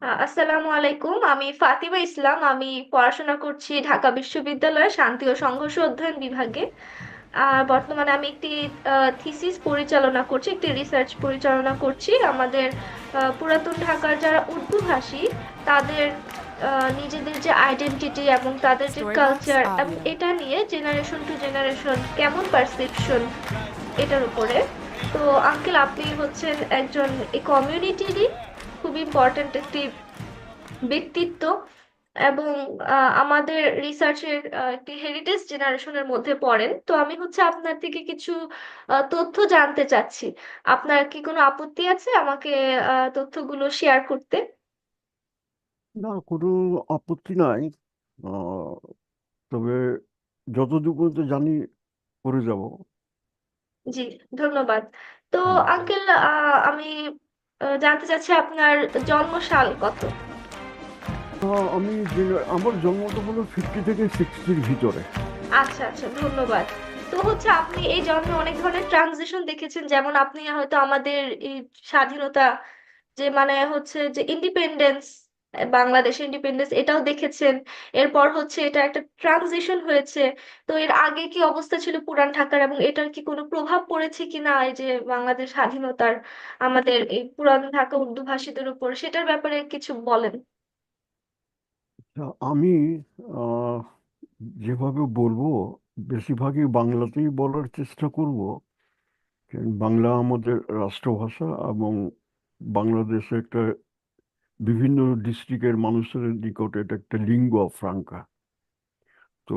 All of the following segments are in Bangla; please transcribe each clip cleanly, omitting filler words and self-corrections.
আসসালামু আলাইকুম। আমি ফাতিমা ইসলাম। আমি পড়াশোনা করছি ঢাকা বিশ্ববিদ্যালয়ের শান্তি ও সংঘর্ষ অধ্যয়ন বিভাগে। আর বর্তমানে আমি একটি থিসিস পরিচালনা করছি, একটি রিসার্চ পরিচালনা করছি। আমাদের পুরাতন ঢাকার যারা উর্দু ভাষী তাদের নিজেদের যে আইডেন্টিটি এবং তাদের যে Storybox কালচার এবং Audio. এটা নিয়ে জেনারেশন টু জেনারেশন কেমন পারসেপশন, এটার উপরে। তো আঙ্কেল, আপনি হচ্ছেন একজন এই কমিউনিটিরই খুব ইম্পর্ট্যান্ট একটি ব্যক্তিত্ব এবং আমাদের রিসার্চের একটি হেরিটেজ জেনারেশনের মধ্যে পড়েন। তো আমি হচ্ছে আপনার থেকে কিছু তথ্য জানতে চাচ্ছি। আপনার কি কোনো আপত্তি আছে আমাকে তথ্যগুলো শেয়ার করতে? না, কোনো আপত্তি নাই। আহ, তবে যতদূর পর্যন্ত জানি করে যাব। জি, ধন্যবাদ। তো হুম। আঙ্কেল, আমি জানতে চাচ্ছি আপনার জন্মসাল কত? আমি আমার জন্মটা হলো 50 থেকে 60-র ভিতরে। আচ্ছা আচ্ছা, ধন্যবাদ। তো হচ্ছে আপনি এই জন্মে অনেক ধরনের ট্রানজিশন দেখেছেন, যেমন আপনি হয়তো আমাদের এই স্বাধীনতা, যে মানে হচ্ছে যে ইন্ডিপেন্ডেন্স, বাংলাদেশ ইন্ডিপেন্ডেন্স, এটাও দেখেছেন। এরপর হচ্ছে এটা একটা ট্রানজিশন হয়েছে। তো এর আগে কি অবস্থা ছিল পুরান ঢাকার, এবং এটার কি কোনো প্রভাব পড়েছে কিনা এই যে বাংলাদেশ স্বাধীনতার আমাদের এই পুরান ঢাকা উর্দু ভাষীদের উপর, সেটার ব্যাপারে কিছু বলেন। তা আমি আহ, যেভাবে বলবো বেশিরভাগই বাংলাতেই বলার চেষ্টা করব। কারণ বাংলা আমাদের রাষ্ট্রভাষা এবং বাংলাদেশে একটা বিভিন্ন ডিস্ট্রিক্টের মানুষের নিকট এটা একটা লিঙ্গুয়া ফ্রাঙ্কা। তো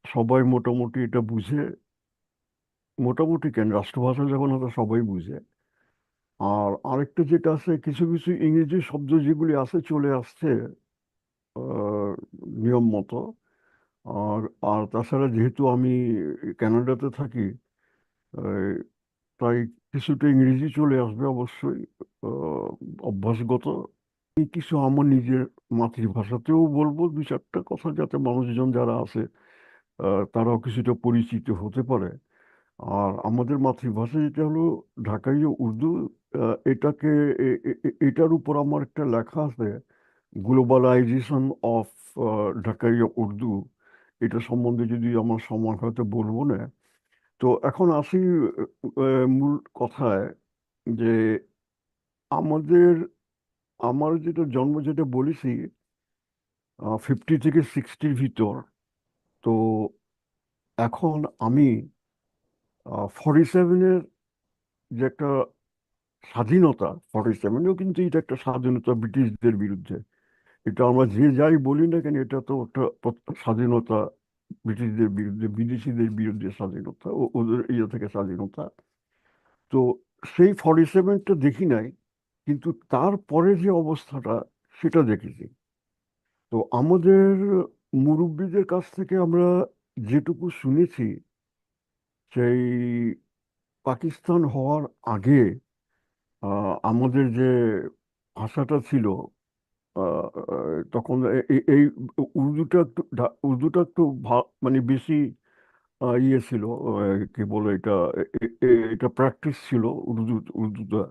সবাই মোটামুটি এটা বুঝে। মোটামুটি কেন, রাষ্ট্রভাষা যখন ওটা সবাই বুঝে। আর আরেকটা যেটা আছে, কিছু কিছু ইংরেজি শব্দ যেগুলি আছে চলে আসছে আহ, নিয়ম মতো। আর আর তাছাড়া যেহেতু আমি কানাডাতে থাকি, আহ, তাই কিছুটা ইংরেজি চলে আসবে অবশ্যই, আহ, অভ্যাসগত। এই কিছু আমার নিজের মাতৃভাষাতেও বলবো দু চারটা কথা, যাতে মানুষজন যারা আছে তারাও কিছুটা পরিচিত হতে পারে। আর আমাদের মাতৃভাষা যেটা হলো ঢাকাই উর্দু, এটাকে এটার উপর আমার একটা লেখা আছে, গ্লোবালাইজেশন অফ ঢাকাই উর্দু। এটা সম্বন্ধে যদি আমার সময় হয়তো বলবো না। তো এখন আসি মূল কথায়, যে আমাদের আমার যেটা জন্ম যেটা বলেছি 50 থেকে 60-র ভিতর। তো এখন আমি 47-এর যে একটা স্বাধীনতা, 47-এও কিন্তু এটা একটা স্বাধীনতা ব্রিটিশদের বিরুদ্ধে। এটা আমরা যে যাই বলি না কেন, এটা তো একটা স্বাধীনতা ব্রিটিশদের বিরুদ্ধে, বিদেশিদের বিরুদ্ধে স্বাধীনতা, ওদের ইয়ে থেকে স্বাধীনতা। তো সেই 47টা দেখি নাই, কিন্তু তারপরে যে অবস্থাটা সেটা দেখেছি। তো আমাদের মুরব্বীদের কাছ থেকে আমরা যেটুকু শুনেছি, সেই পাকিস্তান হওয়ার আগে আমাদের যে ভাষাটা ছিল, তখন এই উর্দুটা একটু উর্দুটা একটু মানে বেশি ইয়ে ছিল, কি বলে এটা, এটা প্র্যাকটিস ছিল উর্দুটা,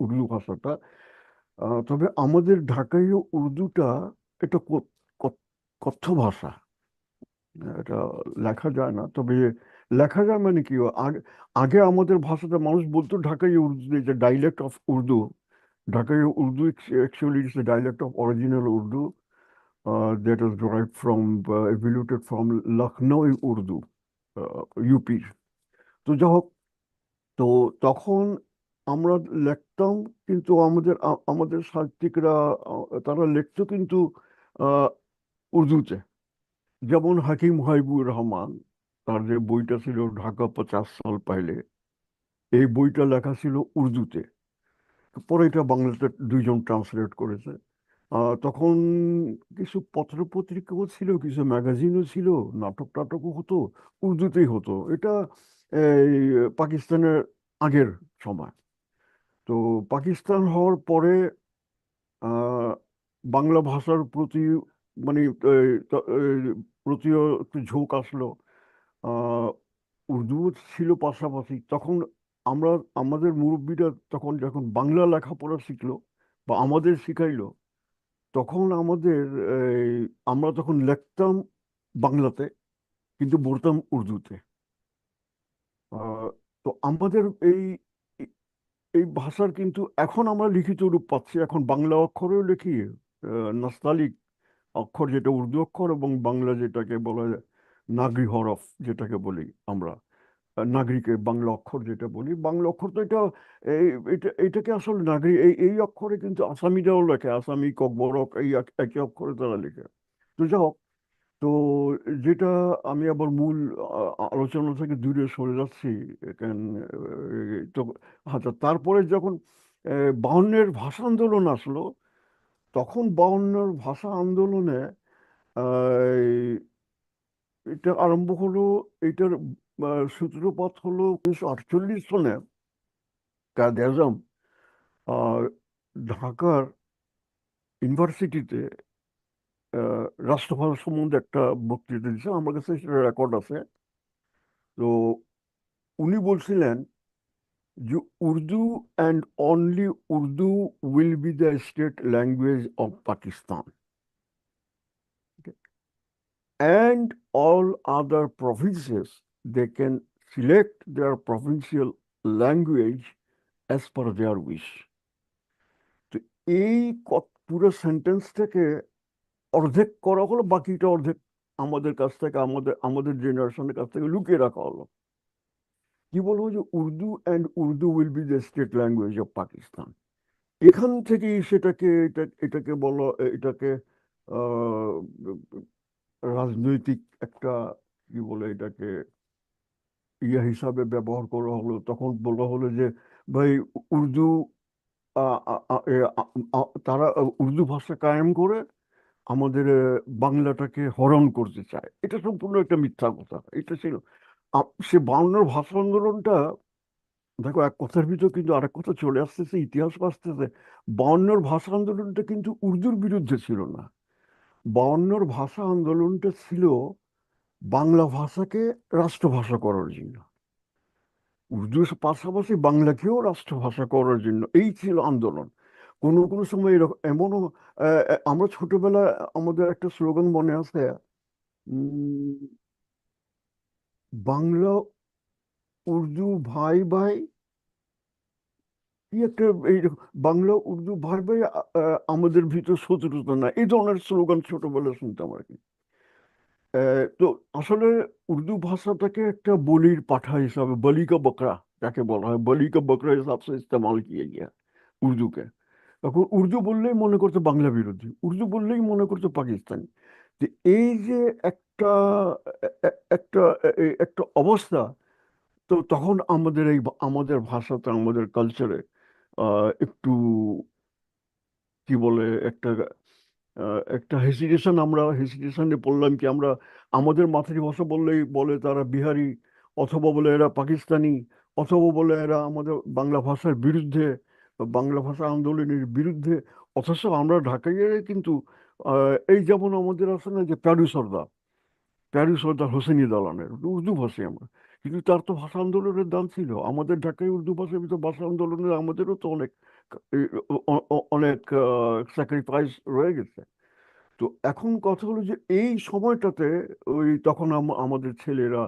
উর্দু ভাষাটা। তবে আমাদের ঢাকায় উর্দুটা এটা কথ্য ভাষা। এটা লেখা যায় না, তবে লেখা যায় মানে কি, আগে আগে আমাদের ভাষাটা মানুষ বলতো ঢাকাই উর্দু, যে ডাইলেক্ট অফ উর্দু। ঢাকাই Urdu actually is the dialect of original Urdu that was derived from, evoluted from Lucknow Urdu, UP. তো যাই হোক, তো তখন আমরা লিখতাম, কিন্তু আমাদের সাহিত্যিকরা তারা লিখতো কিন্তু আহ, উর্দুতে। যেমন হাকিম হাবিবুর রহমান, তার যে বইটা ছিল ঢাকা 50 সাল পাইলে, এই বইটা লেখা ছিল উর্দুতে। পরে এটা বাংলাতে দুইজন ট্রান্সলেট করেছে। তখন কিছু পত্র পত্রিকাও ছিল, কিছু ম্যাগাজিনও ছিল, নাটক টাটকও হতো, উর্দুতেই হতো। এটা এই পাকিস্তানের আগের সময়। তো পাকিস্তান হওয়ার পরে আহ, বাংলা ভাষার প্রতি মানে প্রতিও একটু ঝোঁক আসলো। আহ, উর্দু ছিল পাশাপাশি। তখন আমরা, আমাদের মুরব্বীরা তখন যখন বাংলা লেখাপড়া শিখলো বা আমাদের শিখাইলো, তখন আমাদের এই, আমরা তখন লিখতাম বাংলাতে কিন্তু পড়তাম উর্দুতে। আহ, তো আমাদের এই এই ভাষার কিন্তু এখন আমরা লিখিত রূপ পাচ্ছি, এখন বাংলা অক্ষরেও লিখি, নাস্তালিক অক্ষর যেটা উর্দু অক্ষর, এবং বাংলা যেটাকে বলা যায় নাগরি হরফ যেটাকে বলি আমরা, নাগরিকে বাংলা অক্ষর যেটা বলি, বাংলা অক্ষর তো এটা এই এটাকে আসলে নাগরি এই এই অক্ষরে কিন্তু আসামিরাও লেখে, আসামি ককবরক এই একই অক্ষরে তারা লেখে। তো যাই হোক, তো যেটা আমি আবার মূল আলোচনা থেকে দূরে সরে যাচ্ছি কেন, তো আচ্ছা, তারপরে যখন 52-এর ভাষা আন্দোলন আসলো, তখন 52-এর ভাষা আন্দোলনে আহ, এটা আরম্ভ হলো। এটার সূত্রপাত হলো 1948 সনে কায়েদ আজম আহ, ঢাকার ইউনিভার্সিটিতে রাষ্ট্রভাষা সম্বন্ধে একটা বক্তৃতা দিয়েছে, আমার কাছে সেটা রেকর্ড আছে। তো উনি বলছিলেন যে Urdu and only Urdu will be the state language of Pakistan, and all other provinces they can select their provincial language as per their wish. তো এই পুরো সেন্টেন্সটাকে অর্ধেক করা হলো, বাকিটা অর্ধেক আমাদের কাছ থেকে, আমাদের আমাদের জেনারেশনের কাছ থেকে লুকিয়ে রাখা হলো। কি বলবো যে Urdu and Urdu will be the state language of Pakistan. এখান থেকেই সেটাকে এটাকে বলো, এটাকে আহ, রাজনৈতিক একটা, কি বলে এটাকে, ইয়ে হিসাবে ব্যবহার করা হলো। তখন বলা হলো যে ভাই উর্দু, আ, আ, আ, এ, আ, তারা উর্দু ভাষা কায়েম করে আমাদের বাংলাটাকে হরণ করতে চায়। এটা সম্পূর্ণ একটা মিথ্যা কথা। এটা ছিল সে 52-এর ভাষা আন্দোলনটা, দেখো এক কথার ভিতর কিন্তু আরেক কথা চলে আসতেছে, ইতিহাস আসতেছে। 52-এর ভাষা আন্দোলনটা কিন্তু উর্দুর বিরুদ্ধে ছিল না। 52-এর ভাষা আন্দোলনটা ছিল বাংলা ভাষাকে রাষ্ট্রভাষা করার জন্য, উর্দুর পাশাপাশি বাংলাকেও রাষ্ট্রভাষা করার জন্য। এই ছিল আন্দোলন। কোনো কোনো সময় এরকম এমনও, আমরা ছোটবেলায় আমাদের একটা স্লোগান মনে আছে, উম, বাংলা উর্দু ভাই ভাই, কি একটা এইরকম, বাংলা উর্দু ভাই ভাই, আমাদের ভিতর শত্রুতা না, এই ধরনের স্লোগান ছোটবেলায় শুনতাম আর কি। তো আসলে উর্দু ভাষাটাকে একটা বলির পাঠা হিসাবে, বলি কা বকরা যাকে বলা হয়, বলি কা বকরা হিসাব से इस्तेमाल किया गया উর্দুকে। তখন উর্দু বললেই মনে করতো বাংলা বিরোধী, উর্দু বললেই মনে করতো পাকিস্তানি। তো এই যে একটা একটা একটা অবস্থা, তো তখন আমাদের এই আমাদের ভাষাতে, আমাদের কালচারে একটু, কি বলে, একটা একটা হেসিটেশন, আমরা হেসিটেশনে পড়লাম কি আমরা, আমাদের মাতৃভাষা বললেই বলে তারা বিহারি, অথবা বলে এরা পাকিস্তানি, অথবা বলে এরা আমাদের বাংলা ভাষার বিরুদ্ধে, বা বাংলা ভাষা আন্দোলনের বিরুদ্ধে। অথচ আমরা ঢাকাইয়ে কিন্তু এই যেমন আমাদের আছে না যে প্যারু সর্দার, প্যারু সর্দার হোসেনি দালানের উর্দু ভাষী আমরা, কিন্তু তার তো ভাষা আন্দোলনের দান ছিল। আমাদের ঢাকায় উর্দু ভাষার ভিতর ভাষা আন্দোলনের আমাদেরও তো অনেক অনেক স্যাক্রিফাইস রয়ে গেছে। তো এখন কথা হলো যে এই সময়টাতে ওই তখন আমাদের ছেলেরা,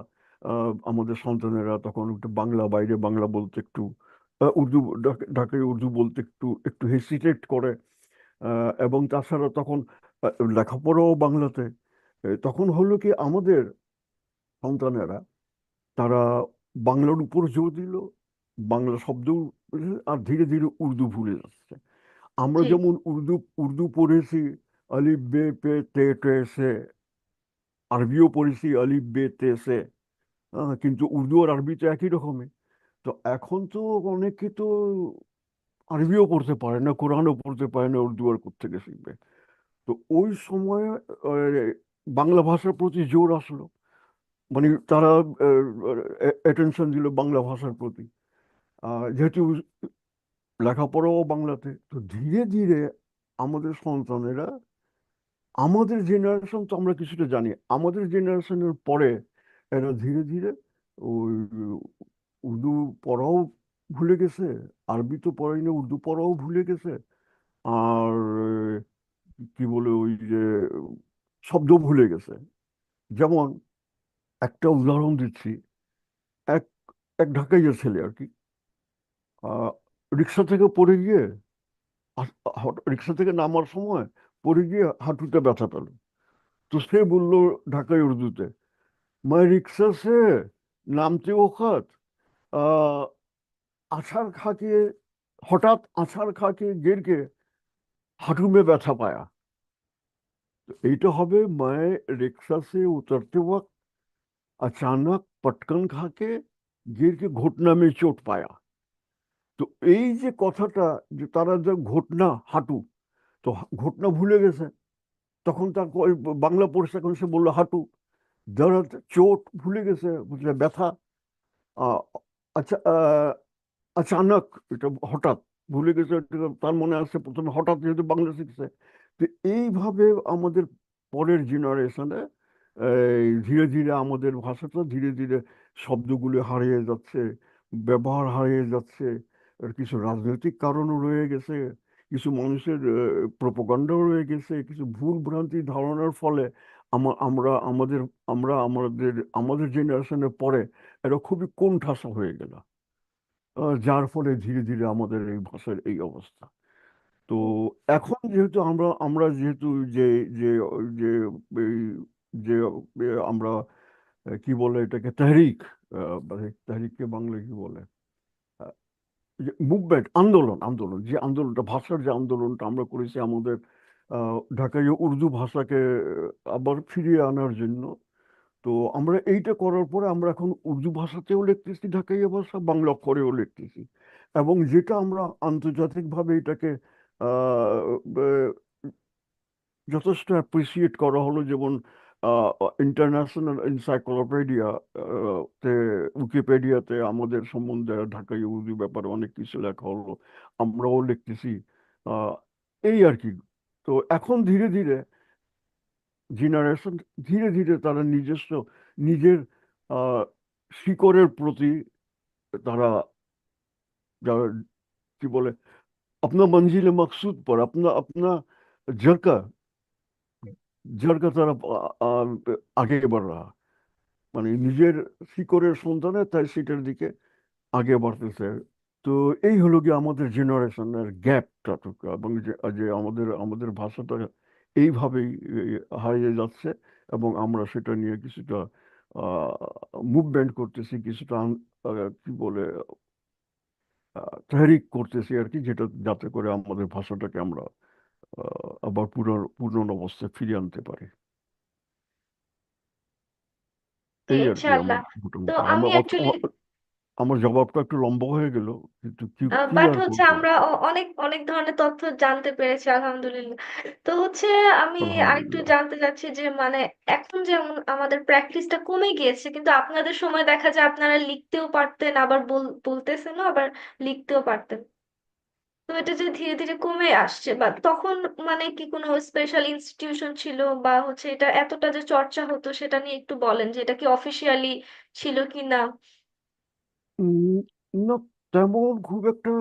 আমাদের সন্তানেরা তখন একটু বাংলা, বাইরে বাংলা বলতে একটু, উর্দু, ঢাকায় উর্দু বলতে একটু একটু হেসিটেট করে। এবং তাছাড়া তখন লেখাপড়াও বাংলাতে। তখন হলো কি আমাদের সন্তানেরা, তারা বাংলার উপর জোর দিল, বাংলা শব্দ, আর ধীরে ধীরে উর্দু ভুলে যাচ্ছে। আমরা জি। যেমন উর্দু উর্দু পড়েছি, আলিফ বে পে তে টে সে, আরবিও পড়েছি আলিফ বে তে সে, কিন্তু উর্দু আর আরবি তো একই রকমের। তো এখন তো অনেকে তো আরবিও পড়তে পারে না, কোরআনও পড়তে পারে না, উর্দু আর কোত্থেকে শিখবে। তো ওই সময়ে বাংলা ভাষার প্রতি জোর আসলো, মানে তারা অ্যাটেনশন দিল বাংলা ভাষার প্রতি। যেহেতু লেখাপড়াও বাংলাতে, তো ধীরে ধীরে আমাদের সন্তানেরা, আমাদের জেনারেশন তো আমরা কিছুটা জানি, আমাদের জেনারেশনের পরে এরা ধীরে ধীরে ওই উর্দু পড়াও ভুলে গেছে, আরবি তো পড়াই না, উর্দু পড়াও ভুলে গেছে। আর কি বলে ওই যে শব্দ ভুলে গেছে। যেমন একটা উদাহরণ দিচ্ছি। এক এক ঢাকাইয়া ছেলে আর কি, আহ, রিক্সা থেকে পড়ে গিয়ে, রিক্সা থেকে নামার সময় পড়ে গিয়ে হাঁটুতে ব্যথা পেল। তো সে বলল ঢাকাই উর্দুতে, मैं रिक्शा से नामते वक्त আছাড় खा के হঠাৎ আছাড় खा के गिर के हाथों में ব্যথা পায়া। तो এইটা হবে, मैं रिक्शा से उतरते वक्त अचानक पटकन खा के गिर के घुटना में चोट पाया। তো এই যে কথাটা, যে তারা যে ঘটনা হাঁটু, তো ঘটনা ভুলে গেছে, তখন তার ওই বাংলা পড়ছে, এখন সে বললো হাঁটু। যারা চোট ভুলে গেছে, বুঝলে ব্যথা, আহ, আচ্ছা, আচানক, এটা হঠাৎ ভুলে গেছে, এটা তার মনে আছে প্রথমে হঠাৎ, যেহেতু বাংলা শিখছে। তো এইভাবে আমাদের পরের জেনারেশনে ধীরে ধীরে আমাদের ভাষাটা ধীরে ধীরে শব্দগুলো হারিয়ে যাচ্ছে, ব্যবহার হারিয়ে যাচ্ছে। আর কিছু রাজনৈতিক কারণও রয়ে গেছে, কিছু মানুষের প্রোপাগান্ডাও রয়ে গেছে, কিছু ভুল ভ্রান্তি ধারণার ফলে আমরা আমাদের আমাদের জেনারেশনের পরে এটা খুবই কোণঠাসা হয়ে গেল। যার ফলে ধীরে ধীরে আমাদের এই ভাষার এই অবস্থা। তো এখন যেহেতু আমরা আমরা যেহেতু যে যে যে এই যে আমরা কি বলে এটাকে, তাহরিক, মানে তাহরিককে বাংলায় কি বলে, মুভমেন্ট, আন্দোলন, যে আন্দোলনটা, ভাষার যে আন্দোলনটা আমরা করেছি আমাদের ঢাকায় উর্দু ভাষাকে আবার ফিরিয়ে আনার জন্য। তো আমরা এইটা করার পরে আমরা এখন উর্দু ভাষাতেও লিখতেছি, ঢাকাইয়া ভাষা বাংলা অক্ষরেও লিখতেছি। এবং যেটা আমরা আন্তর্জাতিকভাবে এটাকে আহ, ব- যথেষ্ট অ্যাপ্রিসিয়েট করা হলো, যেমন ইন্টারন্যাশনাল এনসাইক্লোপিডিয়া তে, উইকিপিডিয়াতে আমাদের সম্বন্ধে ঢাকাই উর্দু ব্যাপারে অনেক কিছু লেখা হলো, আমরাও লিখতেছি। আহ, এই আর কি। তো এখন ধীরে ধীরে জেনারেশন, ধীরে ধীরে তারা নিজস্ব, নিজের আহ, শিকড়ের প্রতি তারা, যারা কি বলে, अपना मंजिल मकसूद पर अपना अपना जड़ का जड़ का तरफ আগে बढ़ रहा। মানে নিজের শিকড়ের সন্ধানে তাই সেটার দিকে আগে বাড়তেছে। তো এই হলো কি আমাদের জেনারেশনের গ্যাপটা, এবং যে যে আমাদের আমাদের ভাষাটা এইভাবেই হারিয়ে যাচ্ছে। এবং আমরা সেটা নিয়ে কিছুটা মুভমেন্ট করতেছি, কিছুটা কি বলে, তাহরিক করতেছি আর কি, যেটা যাতে করে আমাদের ভাষাটাকে আমরা আবার পুরনো অবস্থায় ফিরিয়ে আনতে পারি। জি, এই আর কি আমার ইনশাআল্লাহ। তো মোটামুটি আমি আমার অ্যাকচুয়ালি, আমার জবাবটা একটু লম্বা হয়ে গেল, কিন্তু কি কি বাট আর হচ্ছে করবো। আমরা অনেক অনেক ধরনের তথ্য জানতে পেরেছি আলহামদুলিল্লাহ। তো হচ্ছে আমি আরেকটু আলহামদুলিল্লাহ। জানতে চাচ্ছি যে মানে এখন যেমন আমাদের প্র্যাকটিসটা কমে গিয়েছে, কিন্তু আপনাদের সময় দেখা যায় আপনারা লিখতেও পারতেন, আবার বলতেছেনও, আবার লিখতেও পারতেন। তো এটা যে ধীরে ধীরে কমে আসছে, বা তখন মানে কি কোনো স্পেশাল ইনস্টিটিউশন ছিল, বা হচ্ছে এটা এতটা যে চর্চা হতো সেটা নিয়ে একটু বলেন, যে এটা কি অফিসিয়ালি ছিল কি না, উম, না, তেমন খুব একটা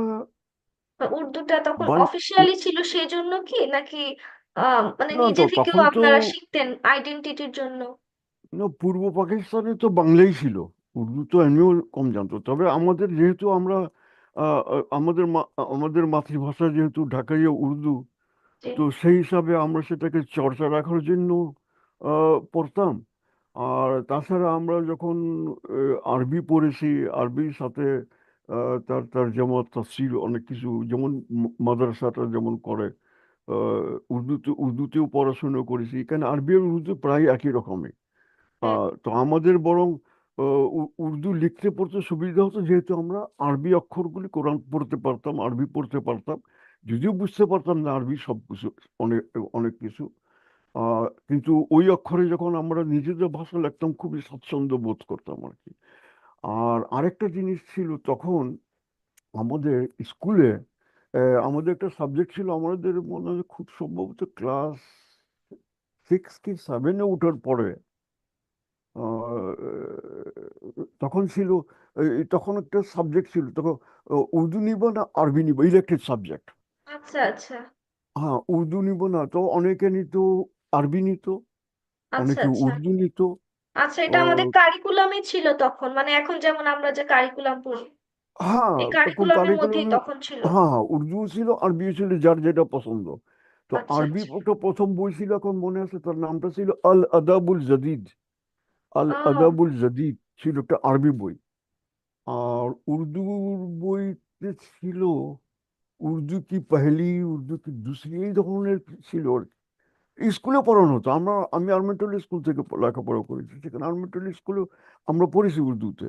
বা উর্দুটা তখন বাই অফিসিয়ালি ছিল সেই জন্য কি, নাকি মানে না, নিজে তো থেকেও তখন তো, আপনারা শিখতেন আইডেন্টিটির জন্য? না, পূর্ব পাকিস্তানে তো বাংলাই ছিল, উর্দু তো এমনিও কম জানতো। তবে আমাদের যেহেতু আমরা আমাদের মাতৃভাষা যেহেতু ঢাকাইয়া উর্দু, জি। তো সেই হিসাবে আমরা সেটাকে চর্চা রাখার জন্য পড়তাম। আর তাছাড়া আমরা যখন আরবি পড়েছি, আরবির সাথে তার তার যেমন তাফসীর অনেক কিছু, যেমন মাদ্রাসাটা যেমন করে, উর্দুতেও পড়াশোনা করেছি, কারণ আরবি আর উর্দু প্রায় একই রকমই। হুম। তো আমাদের বরং উর্দু লিখতে পড়তে সুবিধা হতো, যেহেতু আমরা আরবি অক্ষরগুলি কোরআন পড়তে পারতাম, আরবি পড়তে পারতাম। যদিও বুঝতে পারতাম না আরবি সব কিছু, অনেক অনেক কিছু। কিন্তু ওই অক্ষরে যখন আমরা নিজেদের ভাষা লিখতাম, খুবই স্বাচ্ছন্দ্য বোধ করতাম আর কি। আর আরেকটা জিনিস ছিল তখন আমাদের স্কুলে, আমাদের একটা সাবজেক্ট ছিল, আমাদের মনে হয় খুব সম্ভবত ক্লাস 6 কি 7-এ ওঠার পরে, তখন ছিল, তখন একটা সাবজেক্ট ছিল তখন, উর্দু নিব না আরবি নিব, ইলেক্টেড সাবজেক্ট। আচ্ছা, আচ্ছা। হ্যাঁ, উর্দু নিব না তো, অনেকে নিত আরবি নিত, আচ্ছা অনেকে আচ্ছা। উর্দু নিত। আচ্ছা, ও, এটা আমাদের কারিকুলামে ছিল তখন, মানে এখন যেমন আমরা যে কারিকুলাম পড়ি, হ্যাঁ, এই তখন কারিকুলামের মধ্যেই কারিকুলামে, তখন ছিল। হ্যাঁ হ্যাঁ, উর্দু ছিল, আরবিও ছিল, যার যেটা পছন্দ। তো আচ্ছা আরবি আচ্ছা। একটা প্রথম বই ছিল, এখন মনে আছে, তার নামটা ছিল আল আদাবুল জাদিদ। আল ও আদাবুল জাদিদ ছিল একটা আরবি বই। আর উর্দুর বইতে ছিল উর্দু কি পহলি, উর্দু কি দুসরি, এই ধরনের ছিল আর কি। স্কুলে পড়ানো হতো, আমি আর্মেন্টাল স্কুল থেকে লেখাপড়া করেছি, সেখানে আর্মেন্টাল স্কুলে আমরা পড়েছি উর্দুতে।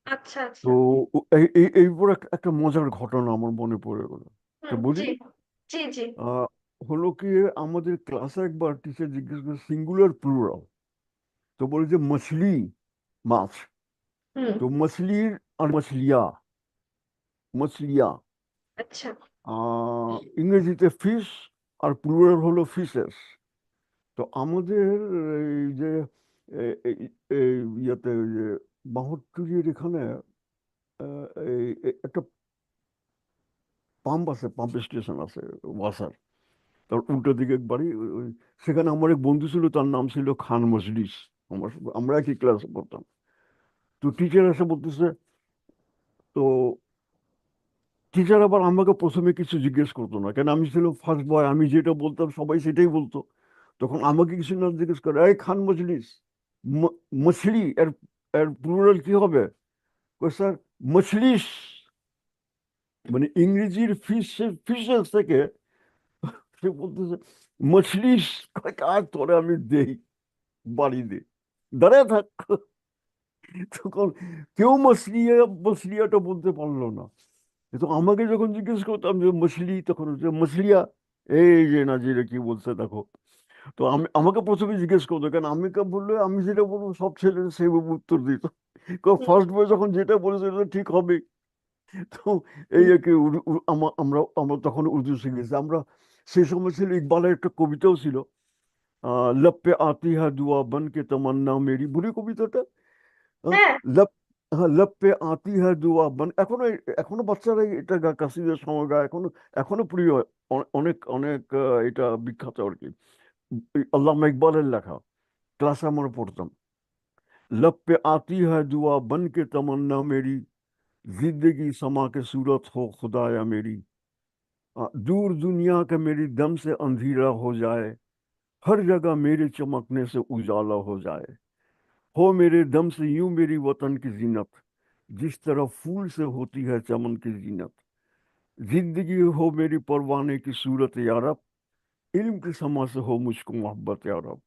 আচ্ছা তো আচ্ছা। এইবার একটা মজার ঘটনা আমার মনে পড়ে গেল, তো হুম, বলি। জি জি জি। আহ, হলো কি, আমাদের ক্লাসে একবার টিচার জিজ্ঞেস করে সিঙ্গুলার প্লুরাল, তো বলে যে মছলি, মাছ। হুম। তো মছলির আর মছলিয়া, মছলিয়া, আচ্ছা। ইংরেজিতে ফিশ, আর প্লুরাল হলো ফিশেস। তো আমাদের এই যে এই ইয়েতে, ওই যে বাঁহট্টুরির এখানে একটা পাম্প আছে, পাম্প স্টেশন আছে, ওয়াসার, তার উল্টো দিকে এক বাড়ি। সেখানে আমার এক বন্ধু ছিল, তার নাম ছিল খান মজলিস। আমরা একই ক্লাসে পড়তাম। তো টিচার এসে বলতেছে, তো টিচার আবার আমাকে প্রথমে কিছু জিজ্ঞেস করতো না, কেন আমি ছিলাম ফার্স্ট বয়, আমি যেটা বলতাম সবাই সেটাই বলতো। তখন আমাকে কিছু না জিজ্ঞেস করে, এই খান মজলিস, মছলি এর এর প্লুরাল কি হবে? কই, স্যার, মছলিস। মানে ইংরেজির ফিশেস থেকে সে বলতেছে মছলিস। আর তোরে আমি দেই বাড়ি দে, দাঁড়ায় থাক। তখন কেউ মছলিয়া, মছলিয়াটা বলতে পারলো না। তো আমাকে যখন জিজ্ঞেস করতাম যে মছলি, তখন হচ্ছে মছলিয়া। এই যে নাজিরে কি বলছে দেখো। তো আমাকে প্রথমে জিজ্ঞেস করতো, কেন আমি কে বললে আমি যেটা বলবো সব ছেলে সেইভাবে উত্তর দিত। হুম, ফার্স্ট বয় যখন যেটা বলেছে এটা ঠিক হবে। তো এই হুম। আর কি, আমরা আমরা তখন উর্দু শিখেছি আমরা। সেই সময় ছিল ইকবালের একটা কবিতাও ছিল, लब पे आती है दुआ बन के तमन्ना मेरी, বুড়ি কবিতাটা। আহ, হ্যাঁ। लब, হ্যাঁ, लब पे आती है दुआ बन, এখনো এখনো বাচ্চারা এটা কাসিদের সময় গায় এখনো। এখনো প্রিয়, অনেক অনেক এটা বিখ্যাত আর কি। আল্লামা ইকবালের লেখা, ক্লাসে আমরা পড়তাম। लब पे आती है दुआ बन के तमन्ना मेरी, जिंदगी समा के सूरत हो खुदाया मेरी। दूर दुनिया का मेरी दम से अंधेरा हो जाए, हर जगह मेरे चमकने से उजाला हो जाए। हो मेरे दम से यूं मेरी वतन की जीनत, जिस तरह फूल से होती है चमन की जीनत। जिंदगी हो मेरी परवाने की सूरत यारब, इल्म की समा से हो मुझको मोहब्बत यारब।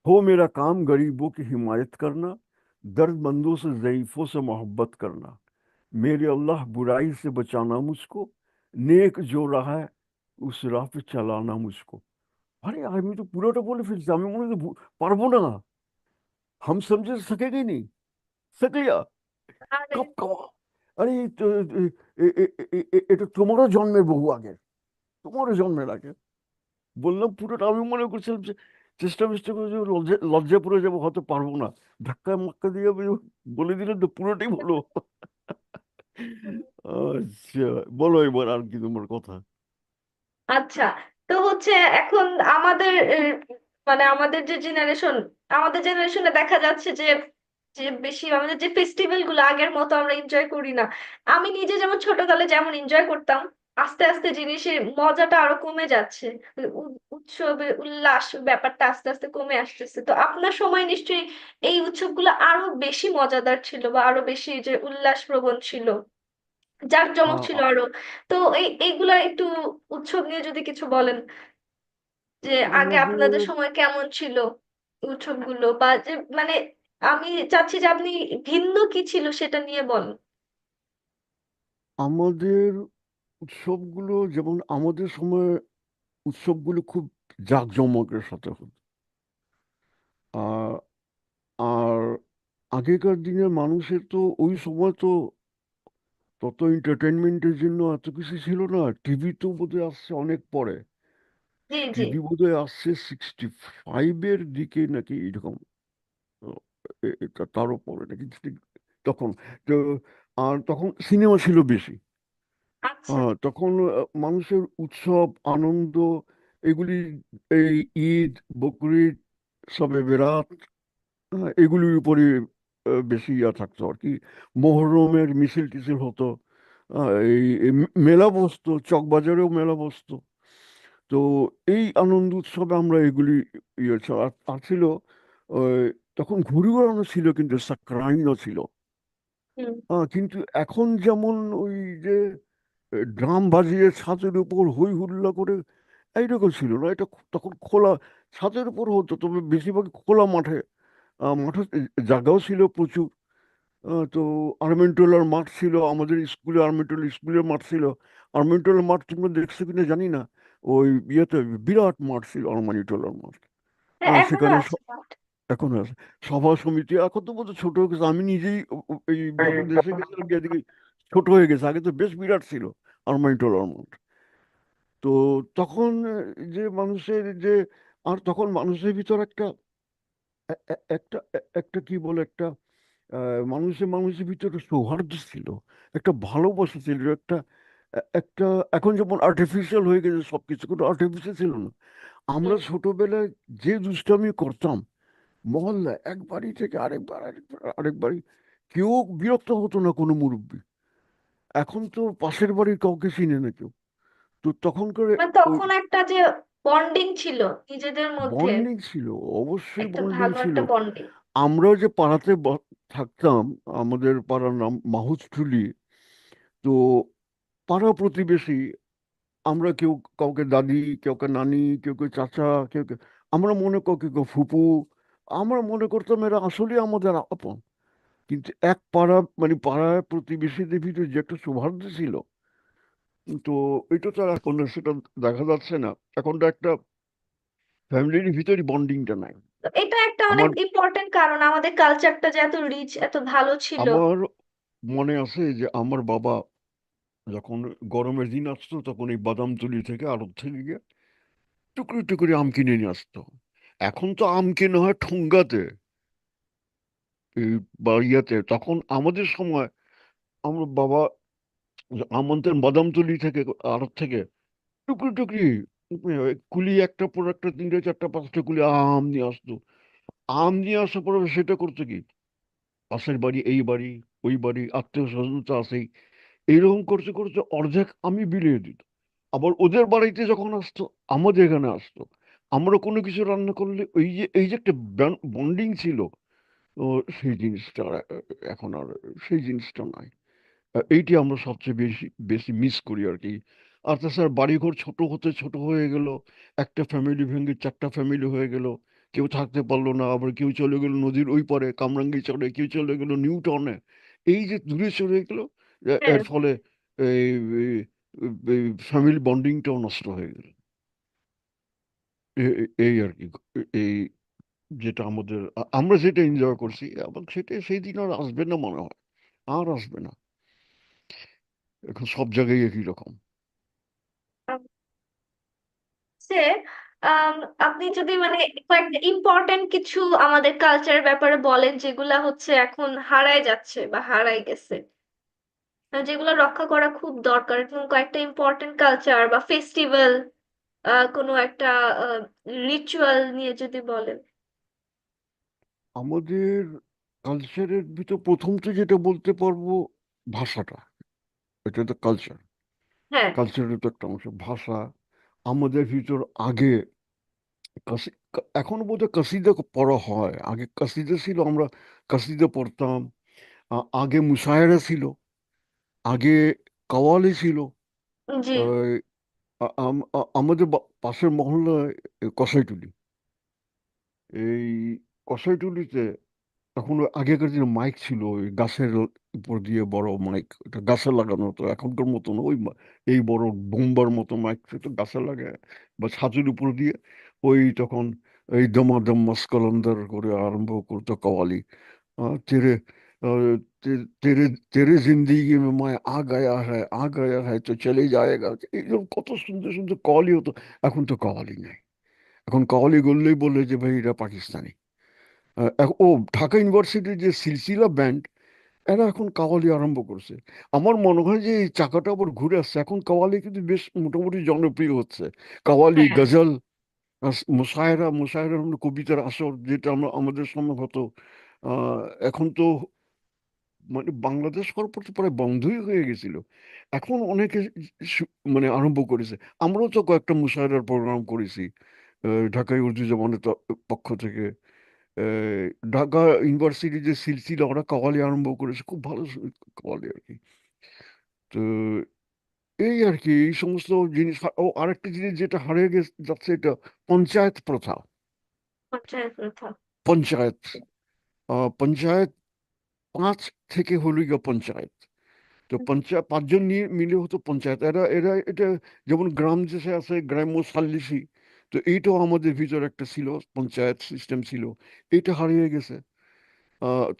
हो मेरा काम गरीबों की हिमायत करना, दर्दमंदों से ज़ईफ़ों से मोहब्बत करना। मेरे अल्लाह बुराई से बचाना मुझको, नेक जो रहा है उस राह पे चलाना मुझको। আরে আমি তো পুরোটা বলে ফেলছি, আমি মনে হয় পারবো না। हम समझे सकेगी नहीं, सकलिया, আরে कब कब। আরে এটা তোমারও জন্মের বহু আগে, তোমারও জন্মের আগে। বললাম পুরোটা, আমি মনে করছিলাম যে চেষ্টা মেষ্টা করে যে লজ্জা পড়ে যাবো, হয়তো পারবো না। ধাক্কা মাক্কা দিয়ে আমি বলে দিলেন তো পুরোটাই বলো। আচ্ছা, বলো এবার আর কি তোমার কথা। আচ্ছা। তো হচ্ছে এখন আমাদের মানে আমাদের যে জেনারেশন, আমাদের জেনারেশনে দেখা যাচ্ছে যে যে বেশি আমাদের যে ফেস্টিভ্যাল গুলো আগের মতো আমরা এনজয় করি না। আমি নিজে যেমন ছোটকালে যেমন এনজয় করতাম, আস্তে আস্তে জিনিসের মজাটা আরো কমে যাচ্ছে। উৎসবে উল্লাস ব্যাপারটা আস্তে আস্তে কমে আসতেছে। তো আপনার সময় নিশ্চয়ই এই উৎসবগুলো আরো বেশি মজাদার ছিল, বা আরো বেশি যে উল্লাস প্রবণ ছিল, জাঁকজমক ছিল আ- আরো। তো এইগুলা একটু উৎসব নিয়ে যদি কিছু বলেন, যে আগে আপনাদের আমাদের সময় কেমন ছিল উৎসবগুলো, বা যে মানে আমি চাচ্ছি যে আপনি ভিন্ন কি ছিল সেটা নিয়ে বলেন। আমাদের উৎসবগুলো, যেমন আমাদের সময় উৎসবগুলো খুব জাঁকজমকের সাথে হতো। আর আর আগেকার দিনের মানুষের তো ওই সময় তো তত এন্টারটেনমেন্টের জন্য এত কিছু ছিল না। টিভি তো বোধহয় আসছে অনেক পরে। জি জি। টিভি বোধহয় আসছে 65-এর দিকে নাকি এরকম। এটা তারও পরে নাকি তখন তো। আর তখন সিনেমা ছিল বেশি। আচ্ছা। তখন মানুষের উৎসব আনন্দ এগুলি, এই ঈদ, বকরিদ, শবে বেরাত, এগুলির উপরে বেশি ইয়া থাকতো আর কি। মোহরমের মিছিল টিছিল হতো, এই মেলা বসতো, চকবাজারেও মেলা বসতো। তো এই আনন্দ উৎসবে আমরা এগুলি ইয়ে ছিল। আর ছিল ওই, তখন ঘুড়ি ওড়ানো ছিল, কিন্তু সাকরাইনও ছিল। হুম। কিন্তু এখন যেমন ওই যে ড্রাম বাজিয়ে ছাদের উপর হই হুল্লা করে, এইরকম ছিল না। এটা তখন খোলা ছাদের উপর হতো, তবে বেশিরভাগ খোলা মাঠে। মাঠে জায়গাও ছিল প্রচুর। তো আর্মেন্টোলার মাঠ ছিল, আমাদের স্কুলে আর্মেন্টোলা স্কুলের মাঠ ছিল। আর্মেন্টোলার মাঠ তোমরা দেখছো কিনা জানি না। ওই ইয়েতে বিরাট মাঠ ছিল আর্মানিটোলার মাঠ। হ্যাঁ, এখনো সেখানে আছে মাঠ। এখন আছে সভা সমিতি। এখন তো বোধহয় ছোট হয়ে গেছে, আমি নিজেই এই যখন দেশে গেছিলাম গিয়ে দেখি ছোট হয়ে গেছে। আগে তো বেশ বিরাট ছিল আর্মানিটোলার মাঠ। তো তখন যে মানুষের যে, আর তখন মানুষের ভিতর একটা একটা কি বলে, একটা মানুষের মানুষের ভিতরে সৌহার্দ্য ছিল, একটা ভালোবাসা ছিল, একটা এখন যেমন আর্টিফিশিয়াল হয়ে গেছে সবকিছু, কিন্তু আর্টিফিশিয়াল ছিল না। আমরা হুম। ছোটবেলায় যে দুষ্টামি করতাম, মহল্লায় এক বাড়ি থেকে আরেক বাড়ি, কেউ বিরক্ত হতো না কোনো মুরব্বী। এখন তো পাশের বাড়ির কাউকে চিনে না কেউ। তো তখনকার মানে ওই তখন একটা যে বন্ডিং ছিল নিজেদের মধ্যে, বন্ডিং ছিল, অবশ্যই একটা বন্ডিং ভালো ছিল। একটা বন্ডিং। আমরা যে পাড়াতে থাকতাম, আমাদের পাড়ার নাম মাহুতটুলি। তো পাড়া প্রতিবেশী, আমরা কেউ কাউকে দাদি, কেউ কে নানি, কেউ কেউ চাচা, কেউ কেউ, আমরা মনে করি কেউ কেউ ফুপু। আমরা মনে করতাম এরা আসলে আমাদের আপন। কিন্তু এক পাড়া মানে পাড়ায় প্রতিবেশীদের ভিতরে যে একটা সৌহার্দ্য ছিল, তো এটা তো আর এখন আর সেটা দেখা যাচ্ছে না। এখন তো একটা ফ্যামিলির ভিতরে বন্ডিংটা নাই। তো এটা একটা অনেক আমার ইম্পর্টেন্ট কারণ, আমাদের কালচারটা যে এত রিচ, এত ভালো ছিল। আমার মনে আছে যে আমার বাবা যখন গরমের দিন আসতো, তখন এই বাদামতলি থেকে আড়ত থেকে গিয়ে টুকরি টুকরি আম কিনে নিয়ে আসতো। এখন তো আম কেনা হয় ঠুঙ্গাতে, এই বা ইয়াতে। তখন আমাদের সময় আমার বাবা আম আনতেন বাদামতলি থেকে, আড়ত থেকে, টুকরি টুকরি কুলি, একটা পর একটা, তিনটে চারটা পাঁচটা কুলি আম নিয়ে আসতো। আম নিয়ে আসার পরে সেটা করতো কি, পাশের বাড়ি, এই বাড়ি, ওই বাড়ি, আত্মীয় স্বজন তো আছেই, এইরকম করতে করতে অর্ধেক আমি বিলিয়ে দিত। আবার ওদের বাড়িতে যখন আসতো, আমাদের এখানে আসতো, আমরা কোনো কিছু রান্না করলে এই যে একটা বন্ডিং ছিল, ও সেই জিনিসটা এখন আর সেই জিনিসটা নাই। এইটি আমরা সবচেয়ে বেশি বেশি মিস করি আর কি। আর তাছাড়া বাড়িঘর ছোট হতে ছোট হয়ে গেল, একটা ফ্যামিলি ভেঙে চারটা ফ্যামিলি হয়ে গেল, কেউ থাকতে পারলো না, আবার কেউ চলে গেল নদীর ওই পারে কামরাঙ্গি চড়ে, কেউ চলে গেল নিউ টাউনে। এই যে দূরে চলে গেল, হ্যাঁ। এর ফলে এই ফ্যামিলি বন্ডিংটাও নষ্ট হয়ে গেল। এই আর কি। এই যেটা আমাদের আমরা যেটা এনজয় করছি, এবং সেটা সেই দিন আর আসবে না মনে হয়, আর আসবে না। এখন সব জায়গায় একই রকম। সে আম, আপনি যদি মানে কয়েকটা ইম্পর্টেন্ট কিছু আমাদের কালচারের ব্যাপারে বলেন যেগুলা হচ্ছে এখন হারায় যাচ্ছে বা হারায় গেছে, যেগুলো রক্ষা করা খুব দরকার, এবং কয়েকটা ইম্পর্টেন্ট কালচার বা ফেস্টিভ্যাল, কোনো একটা রিচুয়াল নিয়ে যদি বলেন। আমাদের কালচারের ভিতর প্রথম তো যেটা বলতে পারবো, ভাষাটা। এটা তো কালচার, হ্যাঁ। কালচারের তো একটা অংশ ভাষা। আমাদের ভিতর আগে এখনো বোধহয় কাসিদা পড়া হয়, আগে কাসিদা ছিল, আমরা কাসিদা পড়তাম। আগে মুশায়েরা ছিল, আগে কাওয়ালি ছিল। জি। আহ, আমাদের পাশের মহল্লায় কসাইটুলি, এই কসাইটুলিতে তখন ওই আগেকার দিনে মাইক ছিল, ওই গাছের উপর দিয়ে বড় মাইক, ওটা গাছে লাগানো হতো, এখনকার মতো না। এই বড় বোম্বার মতো মাইক তো গাছে লাগায় বা ছাদের উপর দিয়ে, ওই তখন এই দমাদম মস্কলন্দর করে আরম্ভ করতো কওয়ালি। তেরে আহ, তেরে তেরে জিন্দিগি মে मैं आ गया है তো চলে যায়েগা, এইরকম কত সুন্দর সুন্দর কওয়ালি হতো। এখন তো কওয়ালি নেই। এখন কওয়ালি বললেই বলে যে ভাই এটা পাকিস্তানি। ও ঢাকা ইউনিভার্সিটির যে সিলসিলা ব্যান্ড, এরা এখন কাওয়ালি আরম্ভ করছে। আমার মনে হয় যে এই চাকাটা আবার ঘুরে আসছে, এখন কাওয়ালি কিন্তু বেশ মোটামুটি জনপ্রিয় হচ্ছে। কাওয়ালি, হ্যাঁ, গজল, মুশায়রা, মুশায়রা হলো কবিতার আসর, যেটা আমরা আমাদের সময় হতো। আহ, এখন তো মানে বাংলাদেশ হওয়ার পর তো প্রায় বন্ধই হয়ে গেছিল। এখন অনেকে মানে আরম্ভ করেছে। আমরাও তো কয়েকটা মুশায়রার প্রোগ্রাম করেছি ঢাকায় উর্দু জমানের পক্ষ থেকে। আহ, ঢাকা ইউনিভার্সিটি যে সিলসিলা, ওরা কাওয়ালি আরম্ভ করেছে, খুব ভালো কাওয়ালি আর কি। তো এই আর কি, এই সমস্ত জিনিস। ও আরেকটা জিনিস যেটা হারিয়ে যাচ্ছে, এটা পঞ্চায়েত প্রথা। পঞ্চায়েত প্রথা। পঞ্চায়েত, পঞ্চায়েত 5 থেকে হলো গিয়ে পঞ্চায়েত। তো পঞ্চায়েত 5 জন নিয়ে মিলে হতো পঞ্চায়েত। এরা এরা এটা, যেমন গ্রাম দেশে আছে গ্রাম্য সালিসি, তো এইটাও আমাদের ভিতর একটা ছিল, পঞ্চায়েত সিস্টেম ছিল। এইটা হারিয়ে গেছে।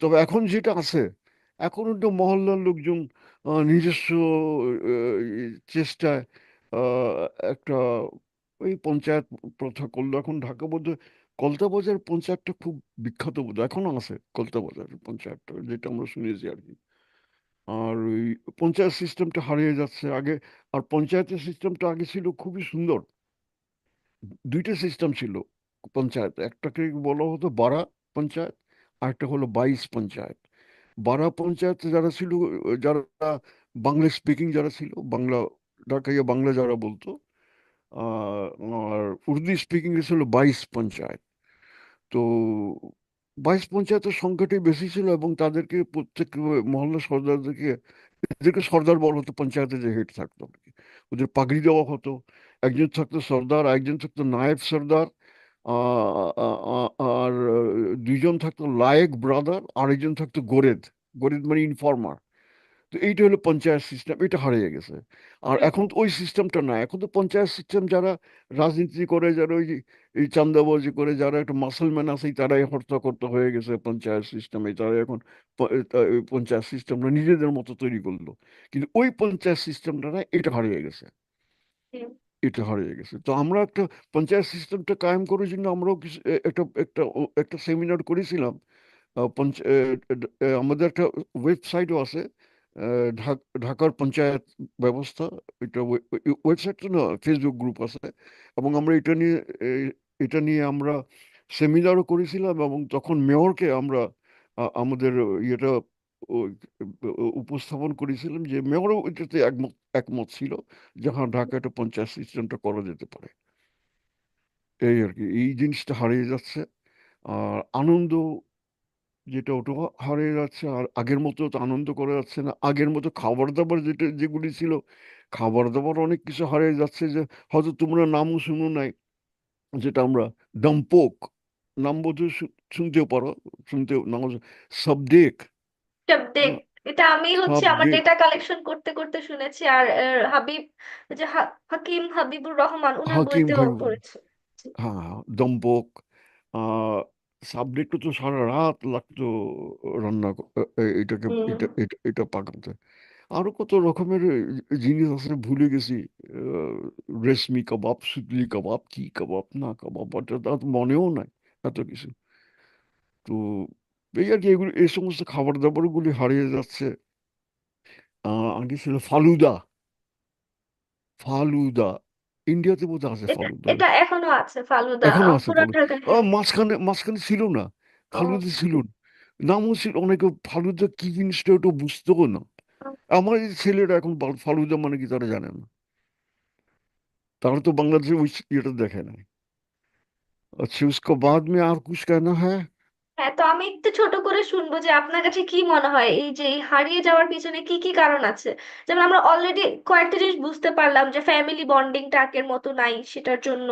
তবে এখন যেটা আছে, এখন তো মহল্লার লোকজন নিজস্ব চেষ্টায় আহ, একটা ওই পঞ্চায়েত প্রথা করলো। এখন ঢাকা বোধহয় কলতা বাজার পঞ্চায়েতটা খুব বিখ্যাত, বোধহয় এখনো আছে কলতা বাজার পঞ্চায়েতটা, যেটা আমরা শুনেছি আর কি। আর ওই পঞ্চায়েত সিস্টেমটা হারিয়ে যাচ্ছে আগে। আর পঞ্চায়েতের সিস্টেমটা আগে ছিল খুবই সুন্দর। 2টা সিস্টেম ছিল পঞ্চায়েত, একটাকে বলা হতো বাড়া পঞ্চায়েত, আর একটা হলো 22 পঞ্চায়েত। বাড়া পঞ্চায়েত যারা ছিল, যারা বাংলা স্পিকিং যারা ছিল, বাংলা ঢাকাইয়া বাংলা যারা বলতো, আহ, আর উর্দু স্পিকিং ছিল 22 পঞ্চায়েত। তো 22 পঞ্চায়েতের সংখ্যাটাই বেশি ছিল, এবং তাদেরকে প্রত্যেক মহল্লা সর্দারদেরকে, এদেরকে সর্দার বলা হতো, পঞ্চায়েতে যে হেড থাকতো আর কি। ওদের পাগড়ি দেওয়া হতো। একজন থাকতো সর্দার, একজন থাকতো নায়েব সর্দার, আর 2 জন থাকতো লায়েক ব্রাদার, আর একজন থাকতো গোরেদ। গোরেদ মানে ইনফর্মার। তো এইটা হলো পঞ্চায়েত সিস্টেম, এটা হারিয়ে গেছে। আর হুম, এখন তো ওই সিস্টেমটা নাই, এখন তো পঞ্চায়েত সিস্টেম যারা রাজনীতি করে, যারা ওই যে এই চাঁদাবাজি করে, যারা একটা মাসলম্যান আছে, তারাই হর্তাকর্তা হয়ে গেছে পঞ্চায়েত সিস্টেমে। তারা এখন ওই পঞ্চায়েত সিস্টেমটা নিজেদের মতো তৈরি করলো। কিন্তু ওই পঞ্চায়েত সিস্টেমটা না, এটা হারিয়ে গেছে। হুম। এটা হারিয়ে গেছে। তো আমরা একটা পঞ্চায়েত সিস্টেমটা কায়েম করার জন্য আমরাও কিছু একটা একটা একটা সেমিনার করেছিলাম। আমাদের একটা ওয়েবসাইটও আছে, ঢাকার পঞ্চায়েত ব্যবস্থা। এটা ওয়েবসাইট তো না, ফেসবুক গ্রুপ আছে। এবং আমরা এটা নিয়ে আমরা সেমিনারও করেছিলাম, এবং তখন মেয়রকে আমরা আমাদের ইয়েটা ও- উপস্থাপন করেছিলাম, যে মেয়রও এটাতে একমত একমত ছিল, যাহা ঢাকা একটা পঞ্চায়েত সিস্টেমটা করা যেতে পারে। এই আর কি, এই জিনিসটা হারিয়ে যাচ্ছে। আর আনন্দ, যেটা ওটা হারিয়ে যাচ্ছে। আর আগের মতো তো আনন্দ করা যাচ্ছে না। আগের মতো খাবার দাবার যেটা যেগুলি ছিল, খাবার দাবার অনেক কিছু হারিয়ে যাচ্ছে। যে হয়তো তোমরা নামও শুনো নাই, যেটা আমরা ডম্পোক, নাম বোধহয় শুনতেও পারো, শুনতেও নাম সাবডেক। শব্দেক। এটা আমি হচ্ছে আমার সাবডেক, ডেটা কালেকশন করতে করতে শুনেছি। আর হাবিব, ওই যে হাকিম হাবিবুর রহমান, ওনার হাকিম বইতেও ভাই, পড়েছি। হ্যাঁ হ্যাঁ, দম্পক। আহ সাবজেক্ট তো সারা রাত লাগতো রান্না এটাকে, হুম। এটা পাকাতে। আরো কত রকমের জিনিস আছে, ভুলে গেছি। রেশমি কাবাব, সুতলি কাবাব, কি কাবাব না কাবাব, ওটা তার মনেও নাই এত কিছু। তো এই আর কি, এগুলো এই সমস্ত খাবার দাবার গুলি হারিয়ে যাচ্ছে। আগে ছিল ফালুদা। ফালুদা ইন্ডিয়াতে বোধহয় আছে এটা ফালুদা। এটা এখনো আছে ফালুদা, এখনো আছে পুরান ফালুদা। ঢাকায়, হ্যাঁ। মাঝখানে মাঝখানে ছিল না, ও, ফালুদা ছিল না। নামও ছিল অনেকে, ফালুদা কি জিনিসটা ওটা বুঝতেও না। আমার এই ছেলেরা এখন ফালুদা মানে কি তারা জানে না। तारा तो बांग्लादेश ওই ইয়েটা দেখে নাই। अच्छा उसके बाद में और कुछ कहना है? হ্যাঁ, তো আমি একটু ছোট করে শুনবো যে আপনার কাছে কি মনে হয় এই যে এই হারিয়ে যাওয়ার পিছনে কি কি কারণ আছে। যেমন আমরা অলরেডি কয়েকটা জিনিস বুঝতে পারলাম যে ফ্যামিলি বন্ডিংটা আগের মতো নাই, সেটার জন্য,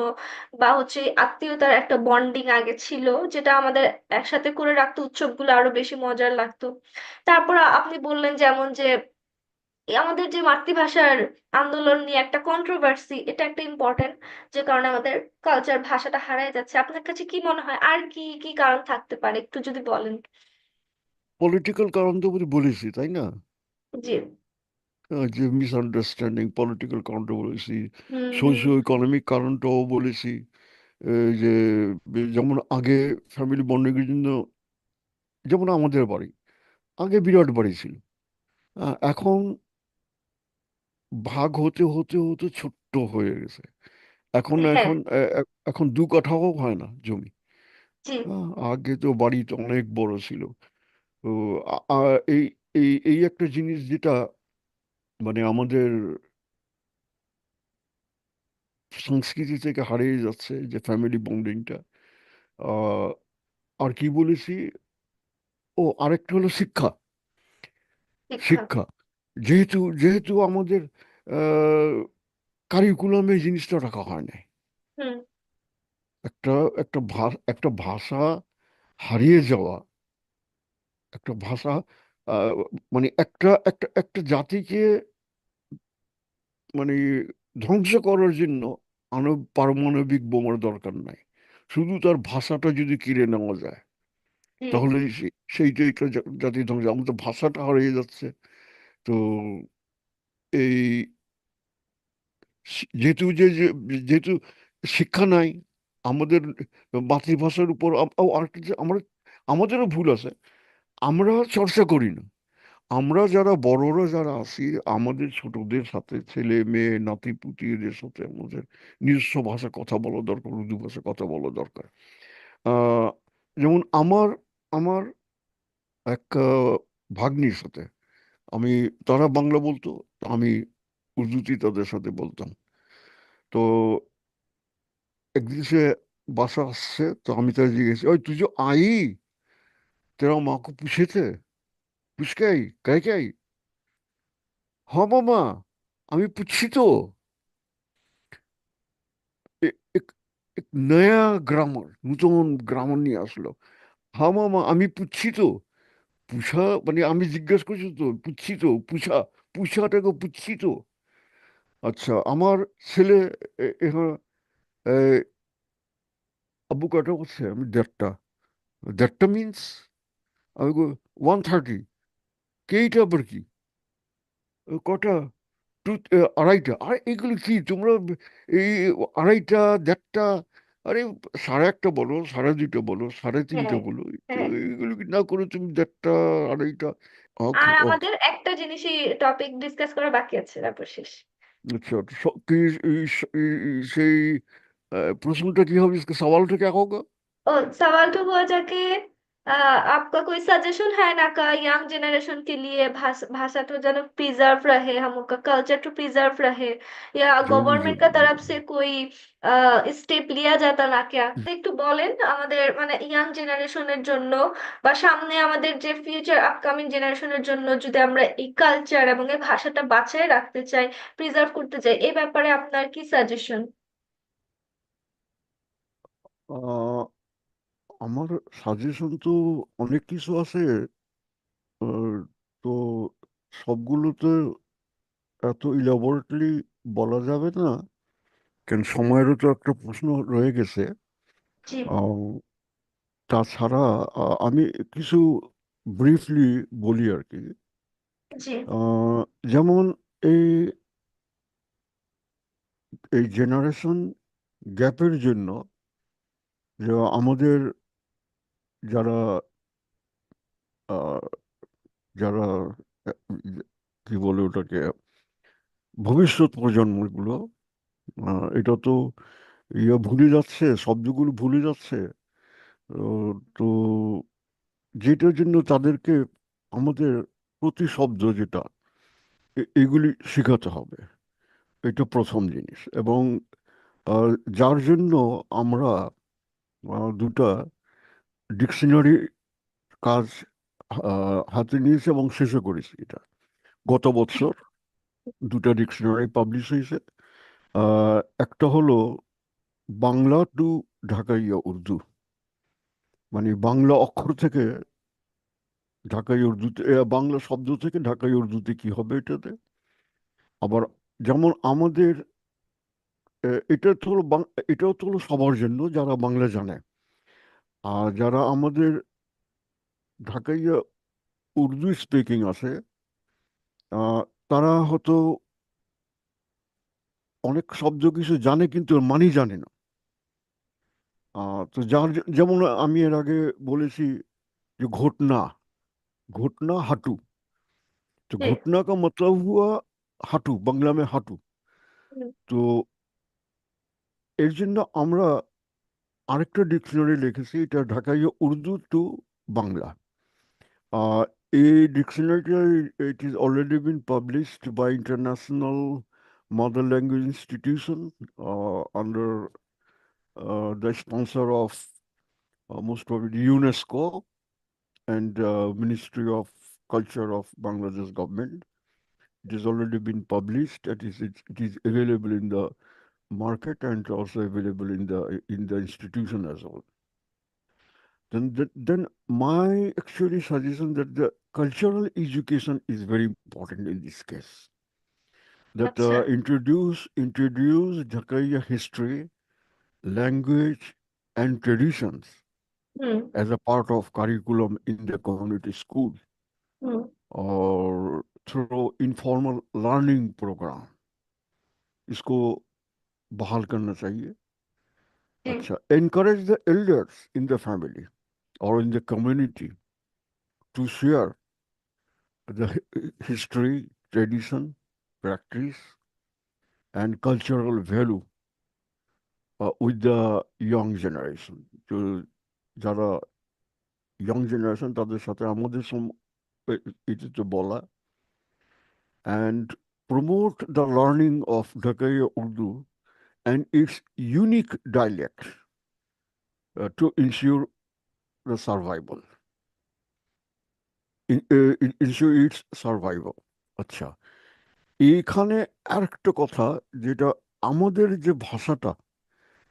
বা হচ্ছে আত্মীয়তার একটা বন্ডিং আগে ছিল, যেটা আমাদের একসাথে করে রাখতো, উৎসবগুলো আরো বেশি মজার লাগতো। তারপর আপনি বললেন যেমন যে এই আমাদের যে মাতৃভাষার আন্দোলন নিয়ে একটা কন্ট্রোভার্সি, এটা একটা ইম্পর্টেন্ট, যে কারণে আমাদের কালচার ভাষাটা হারায় যাচ্ছে। আপনার কাছে কি মনে হয় আর কি কি কারণ থাকতে পারে, একটু যদি বলেন। পলিটিক্যাল কারণ তো বলেছি তাই না? জি। যে মিসআন্ডারস্ট্যান্ডিং, পলিটিক্যাল কারণটা বলেছি, হুম, হুম। সোশিও ইকোনমিক কারণটাও বলেছি। এই যে যেমন আগে ফ্যামিলি বন্ডিংয়ের জন্য, যেমন আমাদের বাড়ি, আগে বিরাট বাড়ি ছিল। এখন ভাগ হতে হতে হতে ছোট্ট হয়ে গেছে। এখন হ্যাঁ। এখন এখন 2 কাঠাও হয় না জমি। জি। আগে তো বাড়ি তো অনেক বড় ছিল। তো এই এই এই একটা জিনিস যেটা মানে আমাদের সংস্কৃতি থেকে হারিয়ে যাচ্ছে, যে ফ্যামিলি বন্ডিংটা। আহ আর কি বলেছি, ও আরেকটা হলো শিক্ষা। শিক্ষা। শিক্ষা যেহেতু যেহেতু আমাদের কারিকুলামে এই জিনিসটা রাখা হয় না। হুম। একটা একটা ভাষা হারিয়ে যাওয়া, একটা ভাষা আহ, মানে একটা একটা একটা জাতিকে মানে ধ্বংস করার জন্য পারমাণবিক বোমার দরকার নাই। শুধু তার ভাষাটা যদি কিনে নেওয়া যায়, জি। তাহলে সেইটাই একটা জাতি ধ্বংস। আমাদের ভাষাটা হারিয়ে যাচ্ছে। তো এই যেহেতু যেহেতু শিক্ষা নাই আমাদের মাতৃভাষার উপর, আরেকটা আমরা আমাদেরও ভুল আছে, আমরা চর্চা করি না। আমরা যারা বড়রা যারা আছি, আমাদের ছোটদের সাথে, ছেলে মেয়ে নাতি পুতি এদের সাথে আমাদের নিজস্ব ভাষা কথা বলা দরকার, উর্দু ভাষা কথা বলা দরকার। আহ, যেমন আমার আমার এক ভাগ্নির সাথে আমি, তারা বাংলা বলতো, আমি উর্দুতেই তাদের সাথে বলতাম। তো একদিন সে বাসা আসছে, তো আমি তাকে জিজ্ঞেস, ওই তুই যে আই তেরা মা কো পুছে থে, পুছ কে আই কে কে আই? হ্যাঁ মামা, আমি পুছি তো। এক এক নয়া গ্রামার, নতুন গ্রামার নিয়ে আসলো। হ্যাঁ মামা, আমি পুছি তো। পুছা মানে আমি জিজ্ঞেস করছি তো, পুছি তো, পুছা, পুছাটাকে পুছি তো। আচ্ছা, আমার ছেলে এখানে আব্বু কয়টা করছে, আমি 1.5টা। 1.5টা মিনস, আমি 1:30। কেইটা আবার কি? কটা? টু, 2:30। আর এগুলো কি তোমরা এই 2:30, 1:30? আরে 1:30 বলো, 2:30 বলো, 3:30 হ্যাঁ। বলো। তো হ্যাঁ। এগুলো কি না করে তুমি 1:30, 2:30? ওকে আর ওকে। আমাদের একটা জিনিসই টপিক ডিসকাস করা বাকি আছে, তারপর শেষ। अच्छा तो কি সেই প্রশ্নটা কি হবে, इसका सवाल क्या होगा? सवाल तो हुआ जाके आपका कोई सजेशन है ना का यंग जनरेशन के लिए भाषा तो जन प्रिजर्व रहे, हम उनका कल्चर तो प्रिजर्व रहे, या जरूर गवर्नमेंट का जरूर तरफ जरूर। से कोई স্টেপ লিয়া যেত না क्या? একটু বলেন আমাদের মানে ইয়াং জেনারেশনের জন্য বা সামনে আমাদের যে ফিউচার আপকামিং জেনারেশনের জন্য, যদি আমরা এই কালচার এবং এই ভাষাটা বাঁচিয়ে রাখতে চাই, প্রিজার্ভ করতে চাই, এই ব্যাপারে আপনার কি সাজেশন? আহ, আমার সাজেশন তো অনেক কিছু আছে। আহ, তো সবগুলোতে এত ইলাবোরেটলি বলা যাবে না, কারণ সময়েরও তো একটা প্রশ্ন রয়ে গেছে। জি। আহ, তাছাড়া আমি কিছু ব্রিফলি বলি আর কি। জি। আহ, যেমন এই এই জেনারেশন গ্যাপের জন্য, যে আমাদের যারা আহ, যারা আহ, কি বলে ওটাকে, ভবিষ্যৎ প্রজন্মগুলো, এটা তো ভুলে যাচ্ছে, শব্দগুলো ভুলে যাচ্ছে। তো যেটার জন্য তাদেরকে আমাদের প্রতিশব্দ যেটা, এগুলি শেখাতে হবে। এটা প্রথম জিনিস। এবং আহ, যার জন্য আমরা 2টা ডিকশনারি কাজ হাতে নিয়েছি এবং শেষও করেছি এটা গত বছর। 2টা ডিকশনারি পাবলিশ হয়েছে। একটা হলো বাংলা টু ঢাকাইয়া উর্দু, মানে বাংলা অক্ষর থেকে ঢাকাই উর্দুতে, বাংলা শব্দ থেকে ঢাকাই উর্দুতে কি হবে এটাতে। আবার যেমন আমাদের এটা তো হলো এটাও তো হলো সবার জন্য যারা বাংলা জানে। আর যারা আমাদের ঢাকাইয়া উর্দু স্পিকিং আছে, আহ, তারা হয়তো অনেক শব্দ কিছু জানে কিন্তু এর মানেই জানে না। তো যেমন আমি এর আগে বলেছি যে ঘটনা, घुटना हाटू। तो जी। घुटना का मतलब हुआ হাঁটু, বাংলা में হাঁটু। হুম। তো এর জন্য আমরা আরেকটা ডিকশনারি লিখেছি, এটা Dhakaiya Urdu to Bangla. Uh, a dictionary, it is already been published by International Mother Language Institution under the sponsor of most probably UNESCO and Ministry of Culture of Bangladesh government. It has already been published. It is available in the market and also available in the institution as well. Then my actually suggestion that the cultural education is very important in this case. That আচ্ছা। introduce Dhakaya history, language, and traditions hmm. as a part of curriculum in the community school hmm. or through informal learning program. इसको बहाल करना चाहिए. জি। अच्छा, encourage the elders in the family or in the community to share the history, tradition, practice, and cultural value with the young generation. তো যারা young generation তাদের সাথে আমাদের এটাতে বলা and promote the learning of Dhakaya Urdu and its unique dialect to ensure the survival. Ensure its survival. আচ্ছা, এইখানে আরেকটা কথা, যেটা আমাদের যে ভাষাটা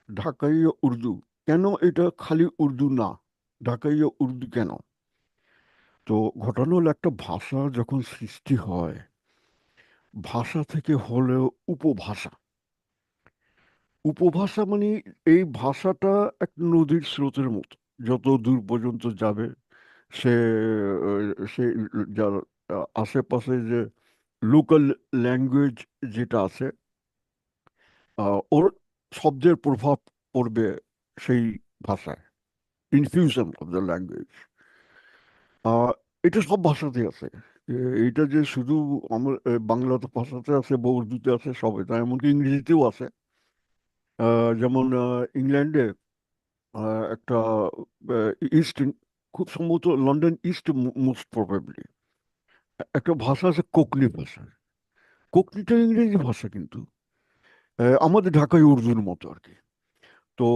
ঢাকাইয়া উর্দু, কেন এটা খালি উর্দু না, ঢাকাইয়া উর্দু কেন? তো ঘটনা হলো, একটা ভাষা যখন সৃষ্টি হয়, ভাষা থেকে হলেও উপভাষা। উপভাষা মানে এই ভাষাটা এক নদীর স্রোতের মতো, যত দূর পর্যন্ত যাবে সে সে যার আশেপাশে যে লোকাল ল্যাঙ্গুয়েজ যেটা আছে, ওর শব্দের প্রভাব পড়বে সেই ভাষায়, ইনফিউশন অফ দ্য ল্যাঙ্গুয়েজ। এটা সব ভাষাতেই আছে। এটা যে শুধু আমার বাংলাতে ভাষাতে আছে বা উর্দুতে আছে, সবে তাই, এমনকি ইংরেজিতেও আছে। যেমন ইংল্যান্ডে একটা ইস্ট, খুব সম্ভবত লন্ডন ইস্ট, মোস্ট প্রবাবলি একটা ভাষা আছে কোকনি ভাষা। কোকনিটা ইংরেজি ভাষা, কিন্তু আমাদের ঢাকায় উর্দুর মতো আর কি। তো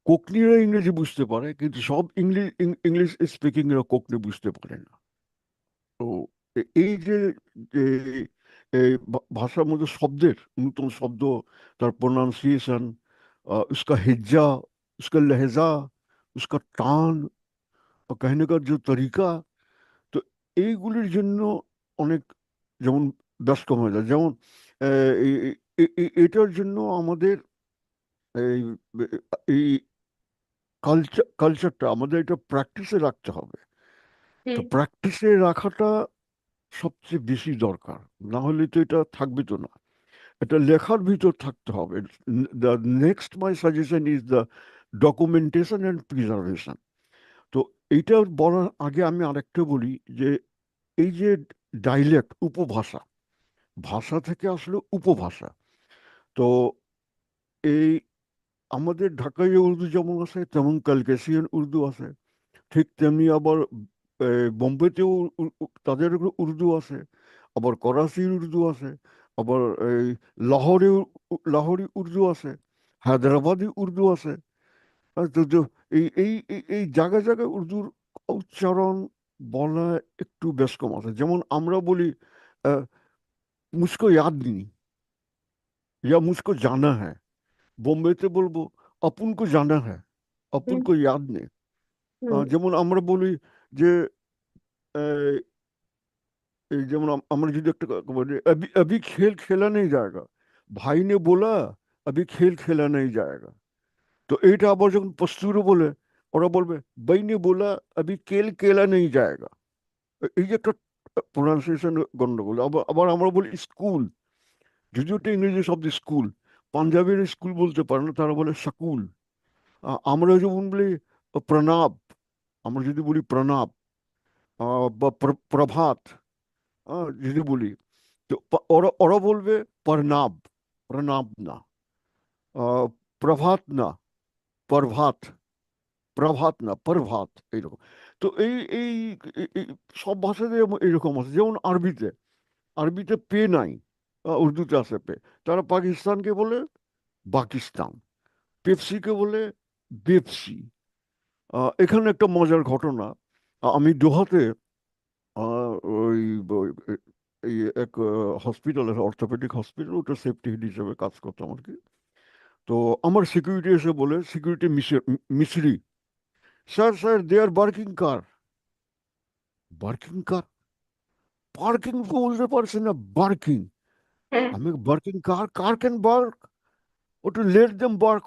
কোকনিরা ইংরেজি বুঝতে পারে, কিন্তু সব ইংলিশ ইংলিশ স্পিকিংরা কোকনি বুঝতে পারে না। তো এই যে যে এই ভাষার মধ্যে শব্দের নতুন শব্দ, তার প্রোনাউন্সিয়েশন, उसका हिज्जा, उसका लहजा, उसका টান, कहने का जो तरीका, তো এইগুলির জন্য অনেক, যেমন ব্যস্ত হয়ে যায়, যেমন এটার জন্য আমাদের এই এই কালচারটা আমাদের এটা প্র্যাকটিসে রাখতে হবে। জি। তো প্র্যাকটিসে রাখাটা সবচেয়ে বেশি দরকার, না হলে তো এটা থাকবে তো না। এটা লেখার ভিতর থাকতে হবে। The next my suggestion is the documentation and preservation. তো এইটা বলার আগে আমি আরেকটা বলি, যে এই যে ডাইলেক্ট, উপভাষা, ভাষা থেকে আসলে উপভাষা। তো এই আমাদের ঢাকাই উর্দু যেমন আছে, তেমন কালকেশিয়ান উর্দু আছে। ঠিক তেমনি আবার বোম্বেতেও তাদের উর্দু আছে, আবার করাচির উর্দু আছে, আবার এই লাহোরে লাহোরি উর্দু আছে, হায়দ্রাবাদি উর্দু আছে। তো এই জায়গায় জায়গায় উর্দুর উচ্চারণ, বলা একটু বেশ কম আছে। যেমন আমরা বলি আহ, মুঝকো ইয়াদ নেই, ইয়া মুঝকো জানা হ্যায়। বোম্বেতে বলবো আপুন কো জানা হ্যায়, আপুন হুম। কো ইয়াদ নেই। হুম। যেমন আমরা বলি যে এই যেমন আমরা যদি একটা বলি, अभी अभी खेल खेला नहीं जाएगा, ভাই নে बोला अभी खेल खेला नहीं जाएगा। তো এইটা আবার যখন পস্তুরে বলে, ওরা বলবে ভাই নে बोला अभी खेल खेला नहीं जाएगा। এই যে একটা প্রোনাউন্সিয়েশন গন্ডগোল। আবার আবার আমরা বলি স্কুল, যদিও একটা ইংরেজি শব্দ স্কুল, পাঞ্জাবের স্কুল বলতে পারে না, তারা বলে স্কুল। আমরা যেমন বলি প্রণাব, আমরা যদি বলি প্রণাব, বা প্রভাত, যদি বলি, তো ওরা ওরা বলবে প্রণাব, প্রণাব না, আহ, প্রভাত না, প্রভাত, প্রভাত না প্রভাত, এইরকম। তো এই এই এই সব ভাষাতে এরকম আছে। যেমন আরবিতে, আরবিতে পে নাই, উর্দুতে আছে পে। তারা পাকিস্তানকে বলে পাকিস্তান, পেপসিকে বলে বেপসি। এখানে একটা মজার ঘটনা। আমি দোহাতে আহ, ওই ওই- এই এক হসপিটালের, অর্থোপেডিক হসপিটাল, ওটা সেফটি হেড হিসেবে কাজ করতাম আর কি। তো আমার সিকিউরিটি এসে বলে, সিকিউরিটি মিস্ত্রি, sir sir they are barking car, barking car, parking বলতে পারছে না, বার্কিং। হ্যাঁ। আমি, barking car, car can bark, oh to let them bark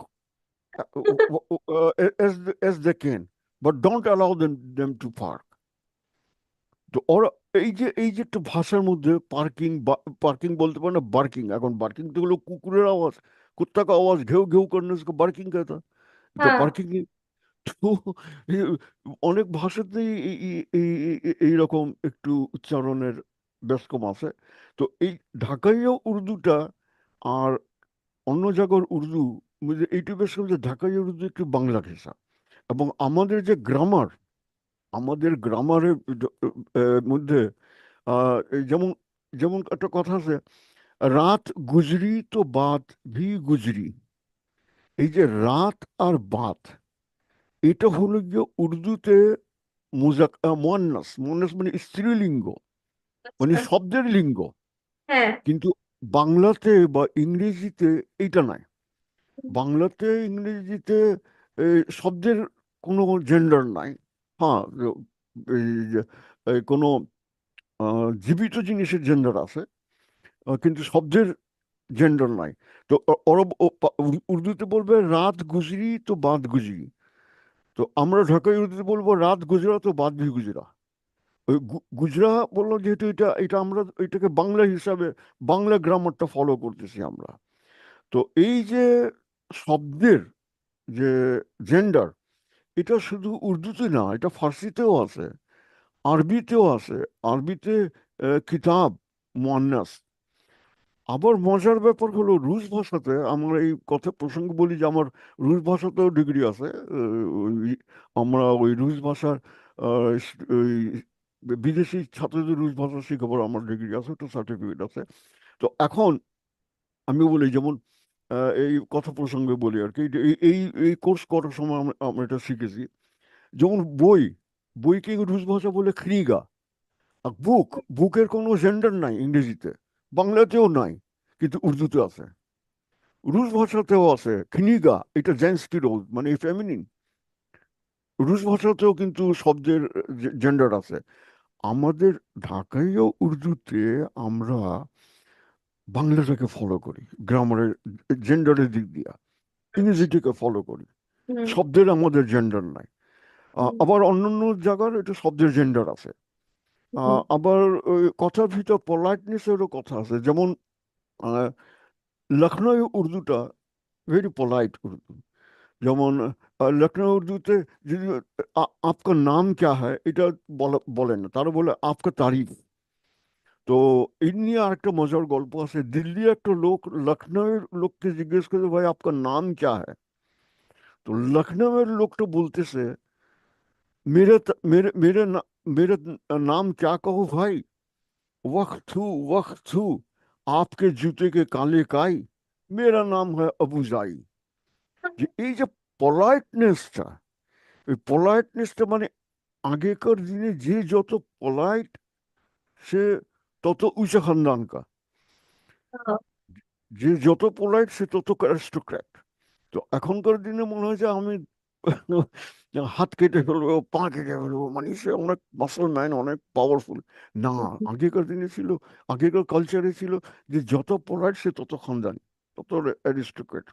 as they can, but don't allow them to park. তো ওরা, এই যে একটা ভাষার মধ্যে পার্কিং, পার্কিং বলতে পারে না, বার্কিং। এখন বার্কিং তো হলো কুকুরের আওয়াজ, কুত্তা কা আওয়াজ, ঘেউ ঘেউ করনে उसको বার্কিং कहता। তো হ্যাঁ। পার্কিং, তো এই অনেক ভাষাতেই এইরকম একটু উচ্চারণের ব্যস্কম আছে। তো এই ঢাকাইয়া উর্দুটা আর অন্য জায়গার উর্দু এইটু বেশ, যে ঢাকাইয়া উর্দু একটু বাংলা ঘেঁষা। এবং আমাদের যে গ্রামার, আমাদের গ্রামারের মধ্যে এই যেমন, যেমন একটা কথা আছে, রাত গুজরি তো বাত ভি গুজরি। এই যে রাত আর বাত, এটা হলো গিয়ে উর্দুতে মুয়ান্নাস, মুয়ান্নাস মানে স্ত্রীলিঙ্গ, মানে আচ্ছা। শব্দের লিঙ্গ। হ্যাঁ। কিন্তু বাংলাতে বা ইংরেজিতে এইটা নাই। বাংলাতে ইংরেজিতে শব্দের কোনো জেন্ডার নাই। হ্যাঁ, এই যে, কোনো জীবিত জিনিসের জেন্ডার আছে, কিন্তু শব্দের জেন্ডার নাই। তো ওরা উর্দুতে বলবে রাত গুজরি তো বাদ গুজরি। তো আমরা ঢাকায় উর্দুতে বলবো রাত গুজরা তো বাদ ভি গুজরা। ওই গুজরা বললো, যেহেতু এটা এটা আমরা এটাকে বাংলা হিসাবে, বাংলা গ্রামারটা ফলো করতেছি আমরা। তো এই যে শব্দের যে জেন্ডার, এটা শুধু উর্দুতে না, এটা ফার্সিতেও আছে, আরবিতেও আছে। আরবিতে কিতাব মুয়ান্নাস। আবার মজার ব্যাপার হলো, রুশ ভাষাতে, আমার এই কথা প্রসঙ্গ বলি যে আমার রুশ ভাষাতেও ডিগ্রি আছে। আমরা ওই রুশ ভাষার ওই বিদেশি ছাত্রদের রুশ ভাষা শেখাবার আমার ডিগ্রি আছে, একটা সার্টিফিকেট আছে। তো এখন আমি বলি, যেমন এই কথা প্রসঙ্গে বলি আর কি, যে এই এই কোর্স করার সময় আমরা আমরা এটা শিখেছি। যেমন বই, বইকে রুশ ভাষা বলে খ্রিগা। আর বুক, বুকের কোনো জেন্ডার নাই ইংরেজিতে, বাংলাতেও নাই, কিন্তু উর্দুতে আছে, রুশ ভাষাতেও আছে খিনিগা, এটা জেন্টস কি রোল, মানে ফেমিনিন। রুশ ভাষাতেও কিন্তু শব্দের জেন্ডার আছে। আমাদের ঢাকাইয়া উর্দুতে আমরা বাংলাটাকে ফলো করি গ্রামারের, জেন্ডারের দিক দিয়ে, আচ্ছা। ইংরেজিটাকে ফলো করি। হুম। শব্দের আমাদের জেন্ডার নাই। হুম। আবার অন্যান্য জায়গার এটা শব্দের জেন্ডার আছে। হুম। আবার ওই কথার ভিতর পলাইটনেসেরও কথা আছে। যেমন আহ, লখনৌ উর্দুটা ভেরি পোলাইট উর্দু। যেমন লখনৌ উর্দুতে যদি আপকা নাম ক্যা হ্যায় এটা বলে না, তারা বলে আপকা তারিফ। তো এই নিয়ে আরেকটা মজার গল্প আছে। দিল্লি একটা লোক লখনৌয়ের লোককে জিজ্ঞেস করে, ভাই আপকা নাম ক্যা হ্যায়? তো লখনৌয়ের লোকটা বলতেছে, মেরে মেরে মেরে मेरे नाम क्या कहो भाई, वक्त थू आपके जूते के काले काई, मेरा नाम है अबू जाई। যে এই যে পলাইটনেসটা, এই পলাইটনেসটা মানে আগেকার দিনে যে যত পলাইট, সে তত উঁচা খানদানকা। ও। যে যত পোলাইট সে তত অ্যারিস্টোক্র্যাট। তো এখনকার দিনে মনে হয় যে আমি হাত কেটে ফেলবো, পা কেটে ফেলবো, মানে সে অনেক মাসল ম্যান, অনেক পাওয়ারফুল। না, আগেকার দিনে ছিল, আগেকার কালচারে ছিল যে যত পোলাইট সে তত খানদানি, তত অ্যারিস্টোক্র্যাট।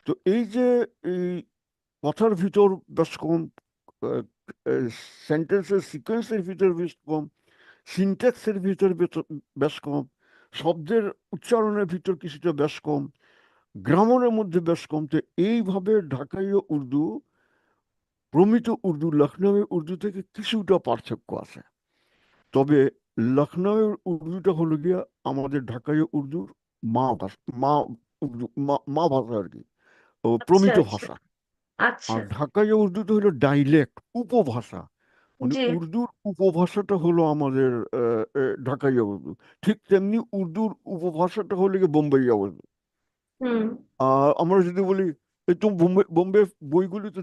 তো এই যে এই কথার ভিতর বেশ কম, সেন্টেন্সের সিকোয়েন্সের ভিতর বেশ কম, সিনট্যাক্সের ভিতর বেশ কম, শব্দের উচ্চারণের ভিতর কিছুটা বেশ কম, গ্রামারের মধ্যে বেশ কম। তো এইভাবে ঢাকাইয়া উর্দু, প্রমিত উর্দু, লখনৌ উর্দু থেকে কিছুটা পার্থক্য আছে। তবে লখনৌয়ের উর্দুটা হলো গিয়া আমাদের ঢাকায় উর্দুর মা ভাষা, মা উর্দু, মা ভাষা আর কি, ও আচ্ছা প্রমিত আচ্ছা ভাষা। আচ্ছা। আর ঢাকায় উর্দুটা হলো ডাইলেক্ট, উপভাষা। মানে জি। উর্দুর উপভাষাটা হলো আমাদের ঢাকাইয়া উর্দু। ঠিক তেমনি উর্দুর উপভাষাটা হলো গিয়ে বোম্বাইয়া উর্দু। হুম। আমরা যদি বলি, এই তো বোম্বে বোম্বে বইগুলিতে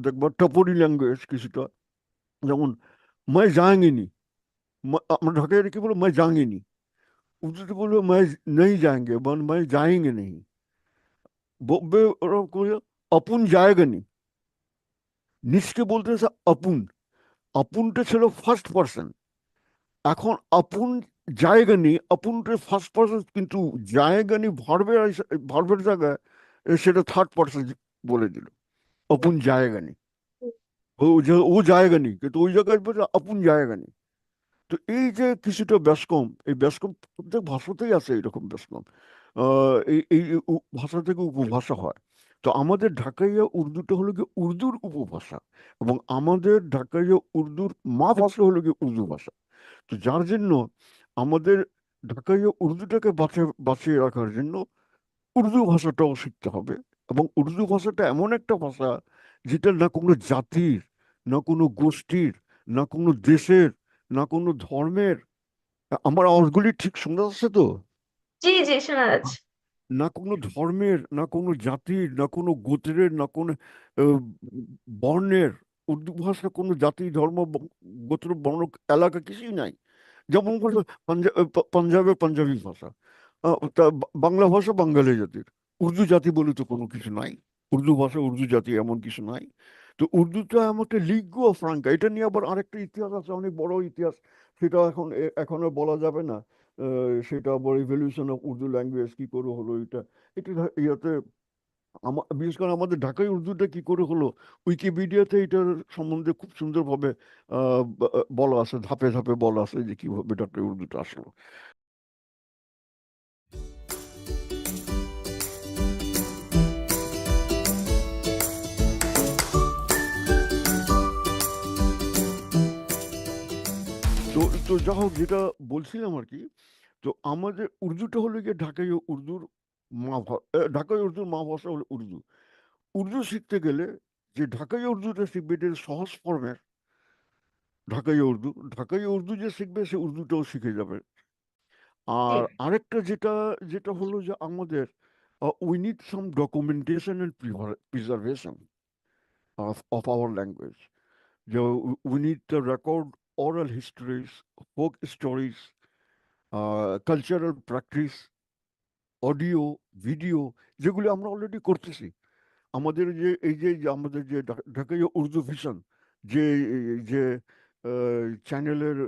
দেখবা টপরি ল্যাঙ্গুয়েজ কিছুটা, যেমন मैं जाएंगे नहीं, আমরা ঢাকায় কি বলবো, मैं जाएंगे नहीं। উর্দুতে বলবো मैं नहीं जाएंगे, मैं जाएंगे नहीं। বলবে ওরা করে অপুন জায়গা নেই, নিজকে বলতেছে অপুন, অপুনটা ছিল ফার্স্ট পার্সন। এখন অপুন জায়গা নেই, অপুনটা ফার্স্ট পার্সন, কিন্তু জায়গা নেই ভার্বের ভার্বের জায়গায় সেটা থার্ড পার্সন বলে দিল, অপুন জায়গা নেই। ও জায়গা নেই, কিন্তু ওই জায়গায় বলছে অপুন জায়গা নেই। তো এই যে কিছুটা ব্যাসকম, এই ব্যাসকম প্রত্যেক ভাষাতেই আছে এরকম ব্যাসকম। এই এই ভাষা থেকে উপভাষা হয়। তো আমাদের ঢাকাইয়া উর্দুটা হলো কি উর্দুর উপভাষা, এবং আমাদের ঢাকাইয়া উর্দুর মা ভাষা হলো কি উর্দু ভাষা। তো যার জন্য আমাদের ঢাকাইয়া উর্দুটাকে বাঁচিয়ে রাখার জন্য উর্দু ভাষাটাও শিখতে হবে। এবং উর্দু ভাষাটা এমন একটা ভাষা যেটা না কোনো জাতির, না কোনো গোষ্ঠীর, না কোনো দেশের, না কোনো ধর্মের, আমার আওয়াজগুলি ঠিক শোনা যাচ্ছে তো? জি জি, শোনা যাচ্ছে। না কোনো ধর্মের, না কোনো জাতির, না কোনো গোত্রের, না কোনো আহ, বর্ণের। উর্দু ভাষা কোনো জাতি, ধর্ম, গোত্র, বর্ণ, এলাকা কিছুই নাই। যেমন করে পাঞ্জাবের পাঞ্জাবি ভাষা, বাংলা ভাষা বাঙালি জাতির, উর্দু জাতি বলে তো কোনো কিছু নাই। উর্দু ভাষা উর্দু জাতি এমন কিছু নাই। তো উর্দুটা এমন একটা লিঙ্গুয়া ফ্রাঙ্কা, এটা নিয়ে আবার আরেকটা ইতিহাস আছে, অনেক বড় ইতিহাস। সেটা এখন আর বলা যাবে না। সেটা আবার ইভলিউশন অফ উর্দু ল্যাঙ্গুয়েজ কি করে হলো এটা, এটা ইয়াতে বিশেষ করে আমাদের ঢাকায় উর্দুটা কি করে হলো, উইকিপিডিয়াতে এটার সম্বন্ধে খুব সুন্দরভাবে বলা আছে, ধাপে ধাপে বলা আছে যে কিভাবে ঢাকায় উর্দুটা আসলো। তো তো যা হোক, যেটা বলছিলাম আর কি, তো আমাদের উর্দুটা হলো গিয়ে ঢাকাই উর্দুর ঢাকাই উর্দুর মা ভাষা হলো উর্দু। উর্দু শিখতে গেলে যে ঢাকাই উর্দুটা শিখবে, এটা সহজ ফর্মের ঢাকাই উর্দু। ঢাকাই উর্দু যে শিখবে সে উর্দুটাও শিখে যাবে। জি। আর আরেকটা যেটা, যেটা হলো যে আমাদের we need some documentation and preservation of our language. We need to record oral histories, folk stories, cultural practice, audio, video, যেগুলি আমরা অলরেডি করতেছি। আমাদের যে এই যে আমাদের যে ঢাকাইয়া উর্দু ভিশন, যে যে চ্যানেলের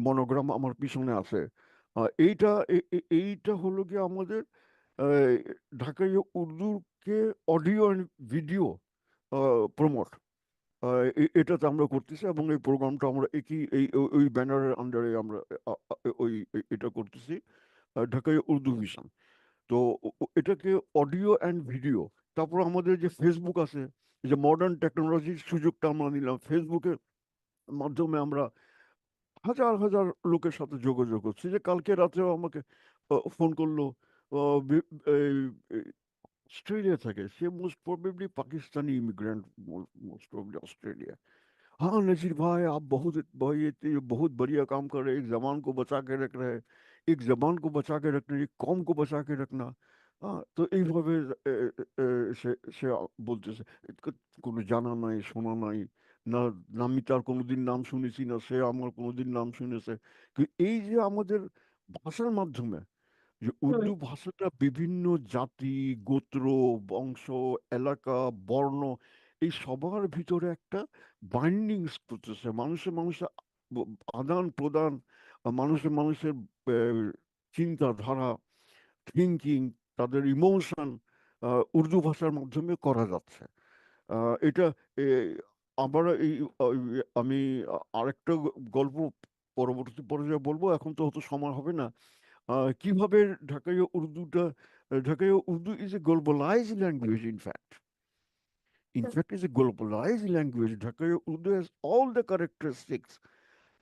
মনোগ্রাম আমার পিছনে আছে, এইটা হলো গিয়ে আমাদের আহ, ঢাকাইয়া উর্দুকে অডিও অ্যান্ড ভিডিও প্রমোট, এটাতে আমরা করতেছি। এবং এই প্রোগ্রামটা আমরা একই ওই ব্যানারের আন্ডারে আমরা এটা করতেছি, ঢাকাইয়া উর্দু ভিশন। তো এটাকে অডিও অ্যান্ড ভিডিও। তারপর আমাদের যে ফেসবুক আছে, এই যে মডার্ন টেকনোলজির সুযোগটা আমরা নিলাম, ফেসবুকের মাধ্যমে আমরা হাজার হাজার লোকের সাথে যোগাযোগ করছি। যে কালকে রাতেও আমাকে ফোন করলো, এই অস্ট্রেলিয়া থেকে, সে most probably Pakistani immigrant, most probably Australia. हाँ नजीर भाई, आप भाई ये बहुत बढ़िया काम कर रहे हैं, एक जबान को बचा के रख रहे हैं, एक जबान को बचा के रखना, एक कौम को बचा के रखना। হ্যাঁ, তো এইভাবে সে বলতেছে, কোনো জানা নাই, শোনা নাই, না, না আমি তার কোনোদিন নাম শুনেছি, না সে আমার কোনোদিন নাম শুনেছে। এই যে আমাদের ভাষার মাধ্যমে যে হুম। উর্দু ভাষাটা বিভিন্ন জাতি, গোত্র, বংশ, এলাকা, বর্ণ, এই সবার ভিতরে একটা বাইন্ডিংস করতেছে, মানুষের মানুষের আদান প্রদান, মানুষের মানুষের চিন্তাধারা, থিঙ্কিং, তাদের ইমোশন উর্দু ভাষার মাধ্যমে করা যাচ্ছে। এটা এ, আবার আমি আরেকটা গল্প পরবর্তী পর্যায়ে বলবো, এখন তো হয়তো সময় হবে না। কিভাবে ঢাকাইয়া উর্দুটা, ঢাকাইয়া Urdu is a globalized language, in fact is a globalized language. Dhakaiya Urdu has all the characteristics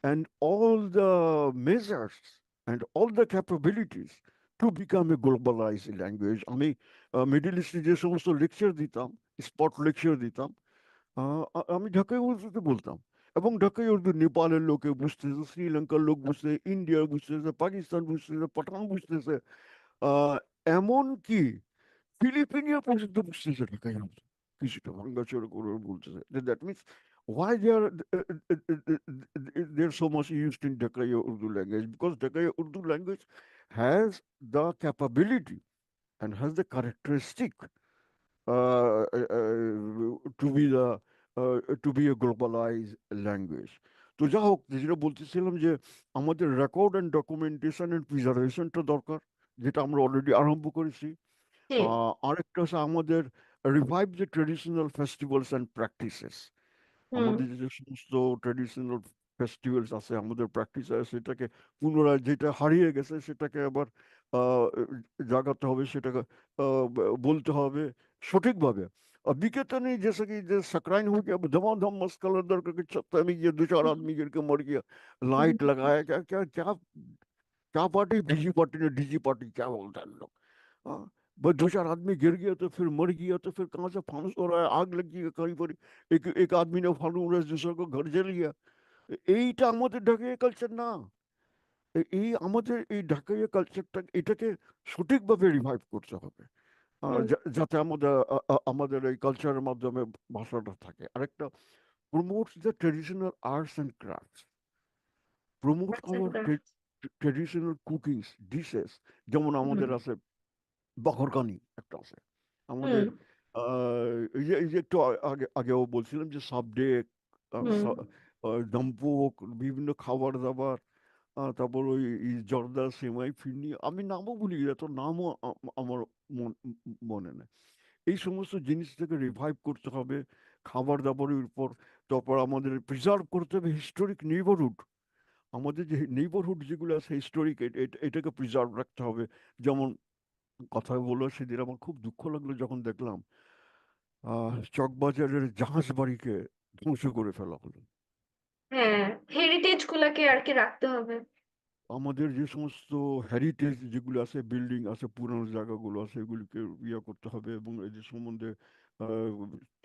and all the measures and all the capabilities to become a globalized language. আমি মিডল ইস্টে যে সমস্ত লেকচার দিতাম, স্পট লেকচার দিতাম, আমি ঢাকায় উর্দুতে বলতাম, এবং ঢাকায় উর্দু নেপালের লোকে বুঝতেছে, শ্রীলঙ্কার লোক বুঝতেছে, ইন্ডিয়া বুঝতেছে, পাকিস্তান বুঝতেছে, পাঠান বুঝতেছে, আহ, এমনকি ফিলিপিনিয়া পর্যন্ত বুঝতেছে ঢাকায় উর্দু, কিছুটা ভাঙ্গাচোরা করে বলতেছে। That means why they're so much used in Dhaka Urdu language, because Dhaka Urdu language has the capability and has the characteristic to be a globalized language. তো যা হোক, যেটা বলতেছিলাম যে আমাদের রেকর্ড অ্যান্ড ডকুমেন্টেশন অ্যান্ড প্রিজার্ভেশনটা দরকার, যেটা আমরা অলরেডি আরম্ভ করেছি। জি। আরেকটা হচ্ছে আমাদের revive the traditional festivals and practices. হুম। আমাদের যে সমস্ত ট্রেডিশনাল ফেস্টিভ্যালস আছে, আমাদের প্র্যাকটিস আছে, সেটাকে পুনরায়, যেটা হারিয়ে গেছে সেটাকে আবার আহ, জাগাতে হবে, সেটাকে বলতে হবে সঠিকভাবে। अभी कहते नहीं, जैसे कि जैसे सकराइन हो गया, धमाधम मस्त कलर दर करके छत्ता में ये दो चार आदमी गिर के मर गया, लाइट लगाया, क्या क्या क्या क्या पार्टी, डीजी पार्टी ने, डीजी पार्टी क्या बोलता है लोग। हाँ, बस दो चार आदमी गिर गया तो फिर मर गया, तो फिर कहाँ से फानुस हो रहा है, आग लगी है कहीं पर, एक एक आदमी ने फानुस दूसरे को घर जल गया। এইটা আমাদের ঢাকাইয়া কালচার না। এই আমাদের এই ঢাকাইয়া কালচারটা, এটাকে সঠিকভাবে রিভাইভ করতে হবে, হুম। যাতে আমাদের আমাদের এই কালচারের মাধ্যমে ভাষাটা থাকে। আরেকটা, promotes the traditional arts and crafts, promote আচ্ছা, আওয়ার ট্রেডিশনাল কুকিংস ডিশেস। যেমন হুম। আমাদের আছে বাঘরকানি, একটা আছে হুম। আমাদের, এই যে একটু আগেও বলছিলাম যে সাবডেক, হুম। দম্পক, বিভিন্ন খাবার দাবার, তারপর ওই জর্দা, সেমাই, ফিরনি, আমি নামও ভুলি, এত নামও আমার মনে নেই। এই সমস্ত জিনিসটাকে রিভাইভ করতে হবে খাবার দাবারের উপর। তারপর আমাদের প্রিজার্ভ করতে হবে হিস্টোরিক নেইবারহুড, আমাদের যে নেইবারহুড যেগুলো আছে হিস্টোরিক, এটাকে প্রিজার্ভ রাখতে হবে। যেমন কথা বলো, সেদিন আমার খুব দুঃখ লাগলো যখন দেখলাম চকবাজারের জাহাজ বাড়িকে ধ্বংস করে ফেলা হলো। হ্যাঁ, হেরিটেজ গুলাকে আর কি রাখতে হবে। আমাদের যে সমস্ত হেরিটেজ যেগুলো আছে, বিল্ডিং আছে, পুরানো জায়গাগুলো আছে, এগুলিকে ইয়ে করতে হবে, এবং এদের সম্বন্ধে আহ,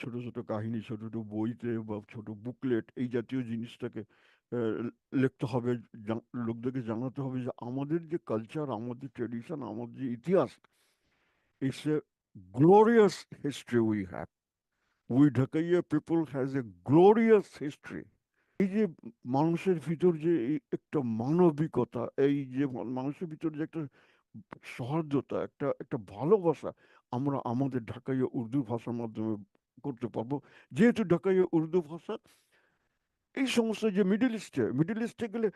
ছোট ছোট কাহিনী, ছোট ছোট বইতে বা ছোট বুকলেট, এই জাতীয় জিনিসটাকে আহ, লিখতে হবে, লোকদেরকে জানাতে হবে যে আমাদের যে কালচার, আমাদের ট্রেডিশন, আমাদের যে ইতিহাস, it's a glorious history we have. We Dhakaiya people has a glorious history. এই যে মানুষের ভিতর যে এই একটা মানবিকতা, এই যে মানুষের ভিতর যে একটা সহৃদয়তা, একটা একটা ভালোবাসা, আমরা আমাদের ঢাকাইয়া উর্দু ভাষার মাধ্যমে করতে পারবো। যেহেতু ঢাকাইয়া উর্দু ভাষা এই সমস্ত, যে মিডিল ইস্টে গেলে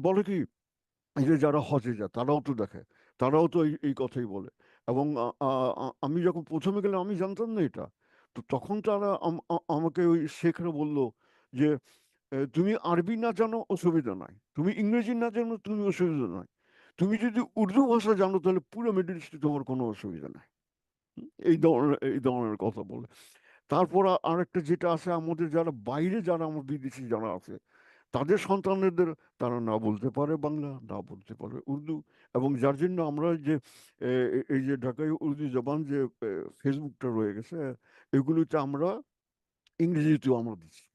বলে কি, এই যে যারা হজে যায় তারাও তো দেখে, তারাও তো এই কথাই বলে। এবং আমি যখন প্রথমে গেলাম আমি জানতাম না এটা। তো তখন তারা আমাকে ওই শেখরা বললো যে তুমি আরবি না জানো অসুবিধা নাই, তুমি ইংরেজি না জানো তুমি অসুবিধা নাই, তুমি যদি উর্দু ভাষা জানো তাহলে পুরো মিডল ইস্টে তোমার কোনো অসুবিধা নাই। এই ধরনের কথা বলে। তারপর আরেকটা যেটা আছে, আমাদের যারা বাইরে, যারা আমার বিদেশি যারা আছে, তাদের সন্তানদের, তারা না বলতে পারে বাংলা, না বলতে পারে উর্দু, এবং যার জন্য আমরা যে এই যে ঢাকায় উর্দু জবান যে ফেসবুকটা রয়ে গেছে, এগুলোতে আমরা ইংরেজিতেও আমরা দিচ্ছি,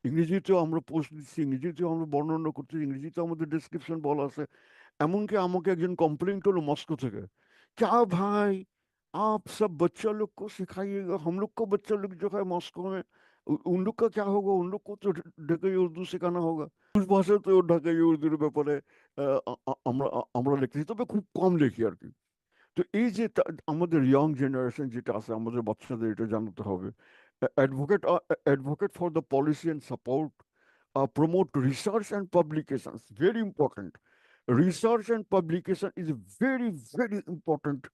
ইংরেজিতেও আমরা পোস্ট দিচ্ছি, ইংরেজিতেও আমরা বর্ণনা করছি, ইংরেজিতে আমাদের ডেসক্রিপশন বলা আছে। এমনকি আমাকে একজন কমপ্লেন করলো মস্কো থেকে, क्या भाई आप सब बच्चा लोग को सिखाइएगा, हम लोग को बच्चा लोग जो है मॉस्को में, उन लोग का क्या होगा, उन लोग को तो ঢাকাই উর্দু শেখানো হোগা। উস ভাষা তো ঢাকাই উর্দুর ব্যাপারে আমরা আমরা লিখেছি, তবে খুব কম লিখি আর কি। তো এই যে আমাদের ইয়ং জেনারেশন যেটা আছে, আমাদের বাচ্চাদের এটা জানাতে হবে। Advocate for the policy and support, promote research and publications. Very important. Research and publication is very, very important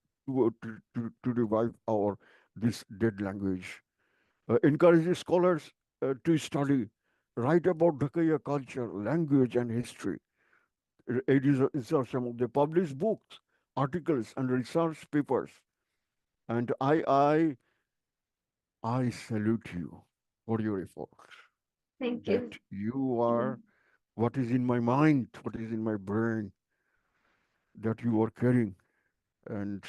to revive our this dead language. Encourage scholars to study, write about Dhakaya culture, language, and history. It is some of the published books, articles, and research papers. And I salute you for your efforts. Thank you. That you are what is in my mind, what is in my brain that you are carrying. And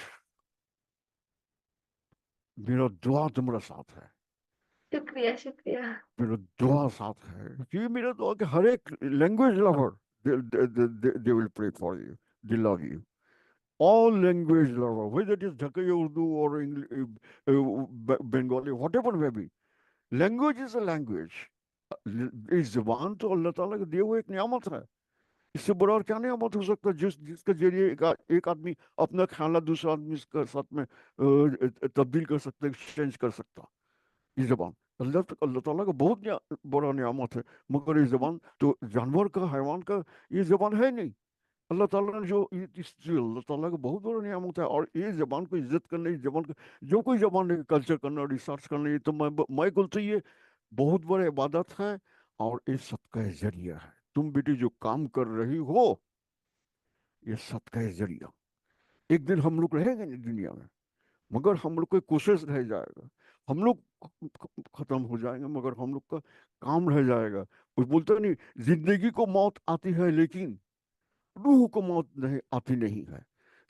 मेरा दुआ तुम्हारा साथ है, शुक्रिया शुक्रिया। मेरा दुआ साथ है, क्योंकि मेरा दुआ कि हर एक language lover they will pray for you, they love you. All language lover, whether it is Dhaka Urdu or English, Bengali, whatever may be, language is a language. इस जबान तो अल्लाह ताला का दिया हुआ एक नियामत है। इससे बड़ा और क्या नियामत हो सकता है जिसके जरिए एक आदमी अपना ख्याल दूसरे आदमी के साथ में तब्दील कर सकता है, एक्सचेंज कर सकता। ये जबान अल्लाह ताला का बहुत बड़ा नियामत है। मगर ये जबान तो जानवर का, हैवान का ये जबान है नहीं। अल्लाह ताला ने अल्लाह ताला का बहुत बड़ा नियामत है। और ये जबान को इज्जत करना, इस जबान को जो कोई जबान है कल्चर करना, रिसर्च करना, ये तो मैं बोलते ये बहुत बड़ा इबादत है और ये सदका जरिया है। तुम बेटी जो काम कर रही हो ये सदका जरिया। एक दिन हम लोग रहेंगे नहीं दुनिया में, मगर हम लोग की कोशिश रह जाएगा। हम लोग खत्म हो जाएंगे मगर हम लोग का काम रह जाएगा। वो बोलते नहीं, जिंदगी को मौत आती है लेकिन रूह को मौत नहीं आती नहीं है।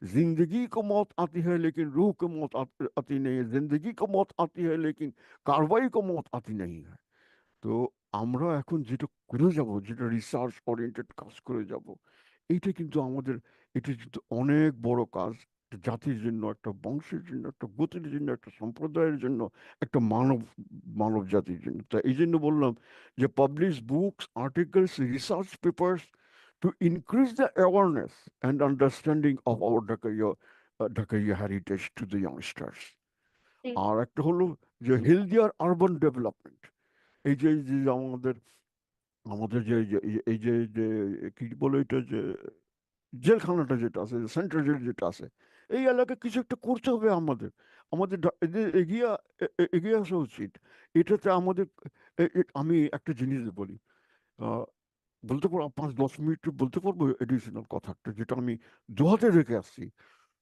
जिंदगी को मौत आती है लेकिन रूह को मौत आती नहीं है। जिंदगी को मौत आती है लेकिन कार्रवाई को मौत आती नहीं है। তো আমরা এখন যেটা করে যাব, যেটা রিসার্চ ওরিয়েন্টেড কাজ করে যাব, এইটা কিন্তু আমাদের, এটা কিন্তু অনেক বড় কাজ। একটা জাতির জন্য, একটা বংশের জন্য, একটা গোত্রের জন্য, একটা সম্প্রদায়ের জন্য, একটা মানব জাতির জন্য। তা এই জন্য বললাম যে publish books, articles, research papers to increase the awareness and understanding of our Dhakaiya heritage to the youngsters. জি আর একটা হলো যে হেলদিয়ার আরবান ডেভেলপমেন্ট। এই যে যে আমাদের আমাদের যে এই যে যে কি বলে এটা যে জেলখানাটা যেটা আছে, সেন্ট্রাল জেল যেটা আছে, এই এলাকায় কিছু একটা করতে হবে আমাদের। আমাদের এদের এগিয়ে আসা উচিত। এটাতে আমাদের আমি একটা জিনিস বলি, আহ, বলতে পারবো 5-10 মিনিট বলতে পারবো এডিশনাল কথাটা, যেটা আমি দোহাতে রেখে আসছি।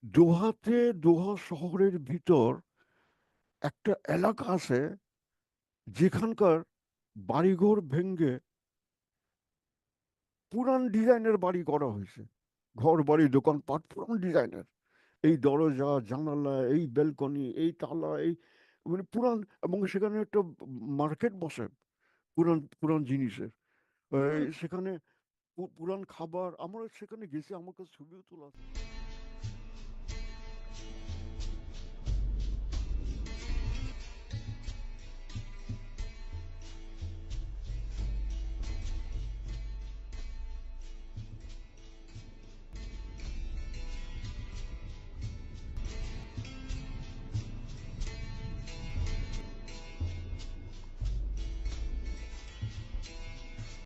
দোহাতে, দোহা শহরের ভিতর একটা এলাকা আছে যেখানকার বাড়িঘর ভেঙে পুরান ডিজাইনের বাড়ি করা হয়েছে। ঘর বাড়ি দোকানপাট পুরান ডিজাইনের, এই দরজা জানালা, এই ব্যালকনি, এই তালা, এই মানে পুরান। এবং সেখানে একটা মার্কেট বসে পুরান পুরান জিনিসের। হুম। সেখানে পুরান খাবার, আমরা সেখানে গেছি, আমার কাছে ছবিও তোলা আছে।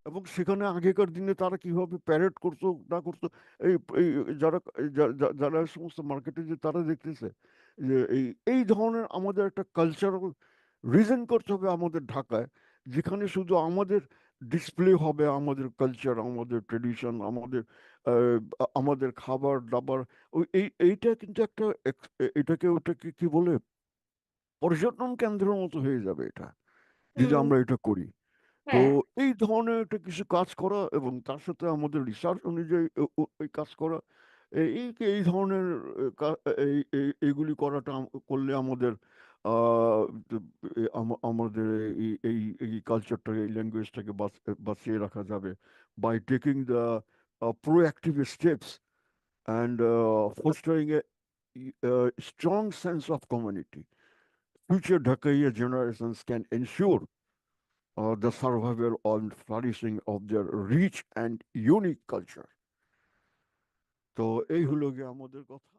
এবং সেখানে আগেকার দিনে তারা কিভাবে প্যারেড করতো না করতো, এই এই যারা যারা সমস্ত মার্কেটে যে তারা দেখতেছে যে এই এই ধরনের আমাদের একটা কালচারাল রিজন করতে হবে আমাদের ঢাকায়, যেখানে শুধু আমাদের ডিসপ্লে হবে আমাদের কালচার, আমাদের ট্রেডিশন, আমাদের আমাদের খাবার দাবার। ওই এইটা কিন্তু একটা এটাকে ওটাকে কি বলে, পর্যটন কেন্দ্রের মতো হয়ে যাবে এটা, যদি হুম। আমরা এটা করি। তো হ্যাঁ। এই ধরনের একটা কিছু কাজ করা এবং তার সাথে আমাদের রিসার্চ অনুযায়ী এই কাজ করা, এই ধরনের এইগুলি করাটা করলে আমাদের আহ, আমাদের এই কালচারটাকে, এই ল্যাঙ্গুয়েজটাকে বাঁচিয়ে রাখা যাবে by taking the proactive steps and fostering a strong sense of community. Future Dhakaiya generations can ensure the survival and flourishing of their rich and unique culture. তো এই হলো গিয়ে আমাদের কথা।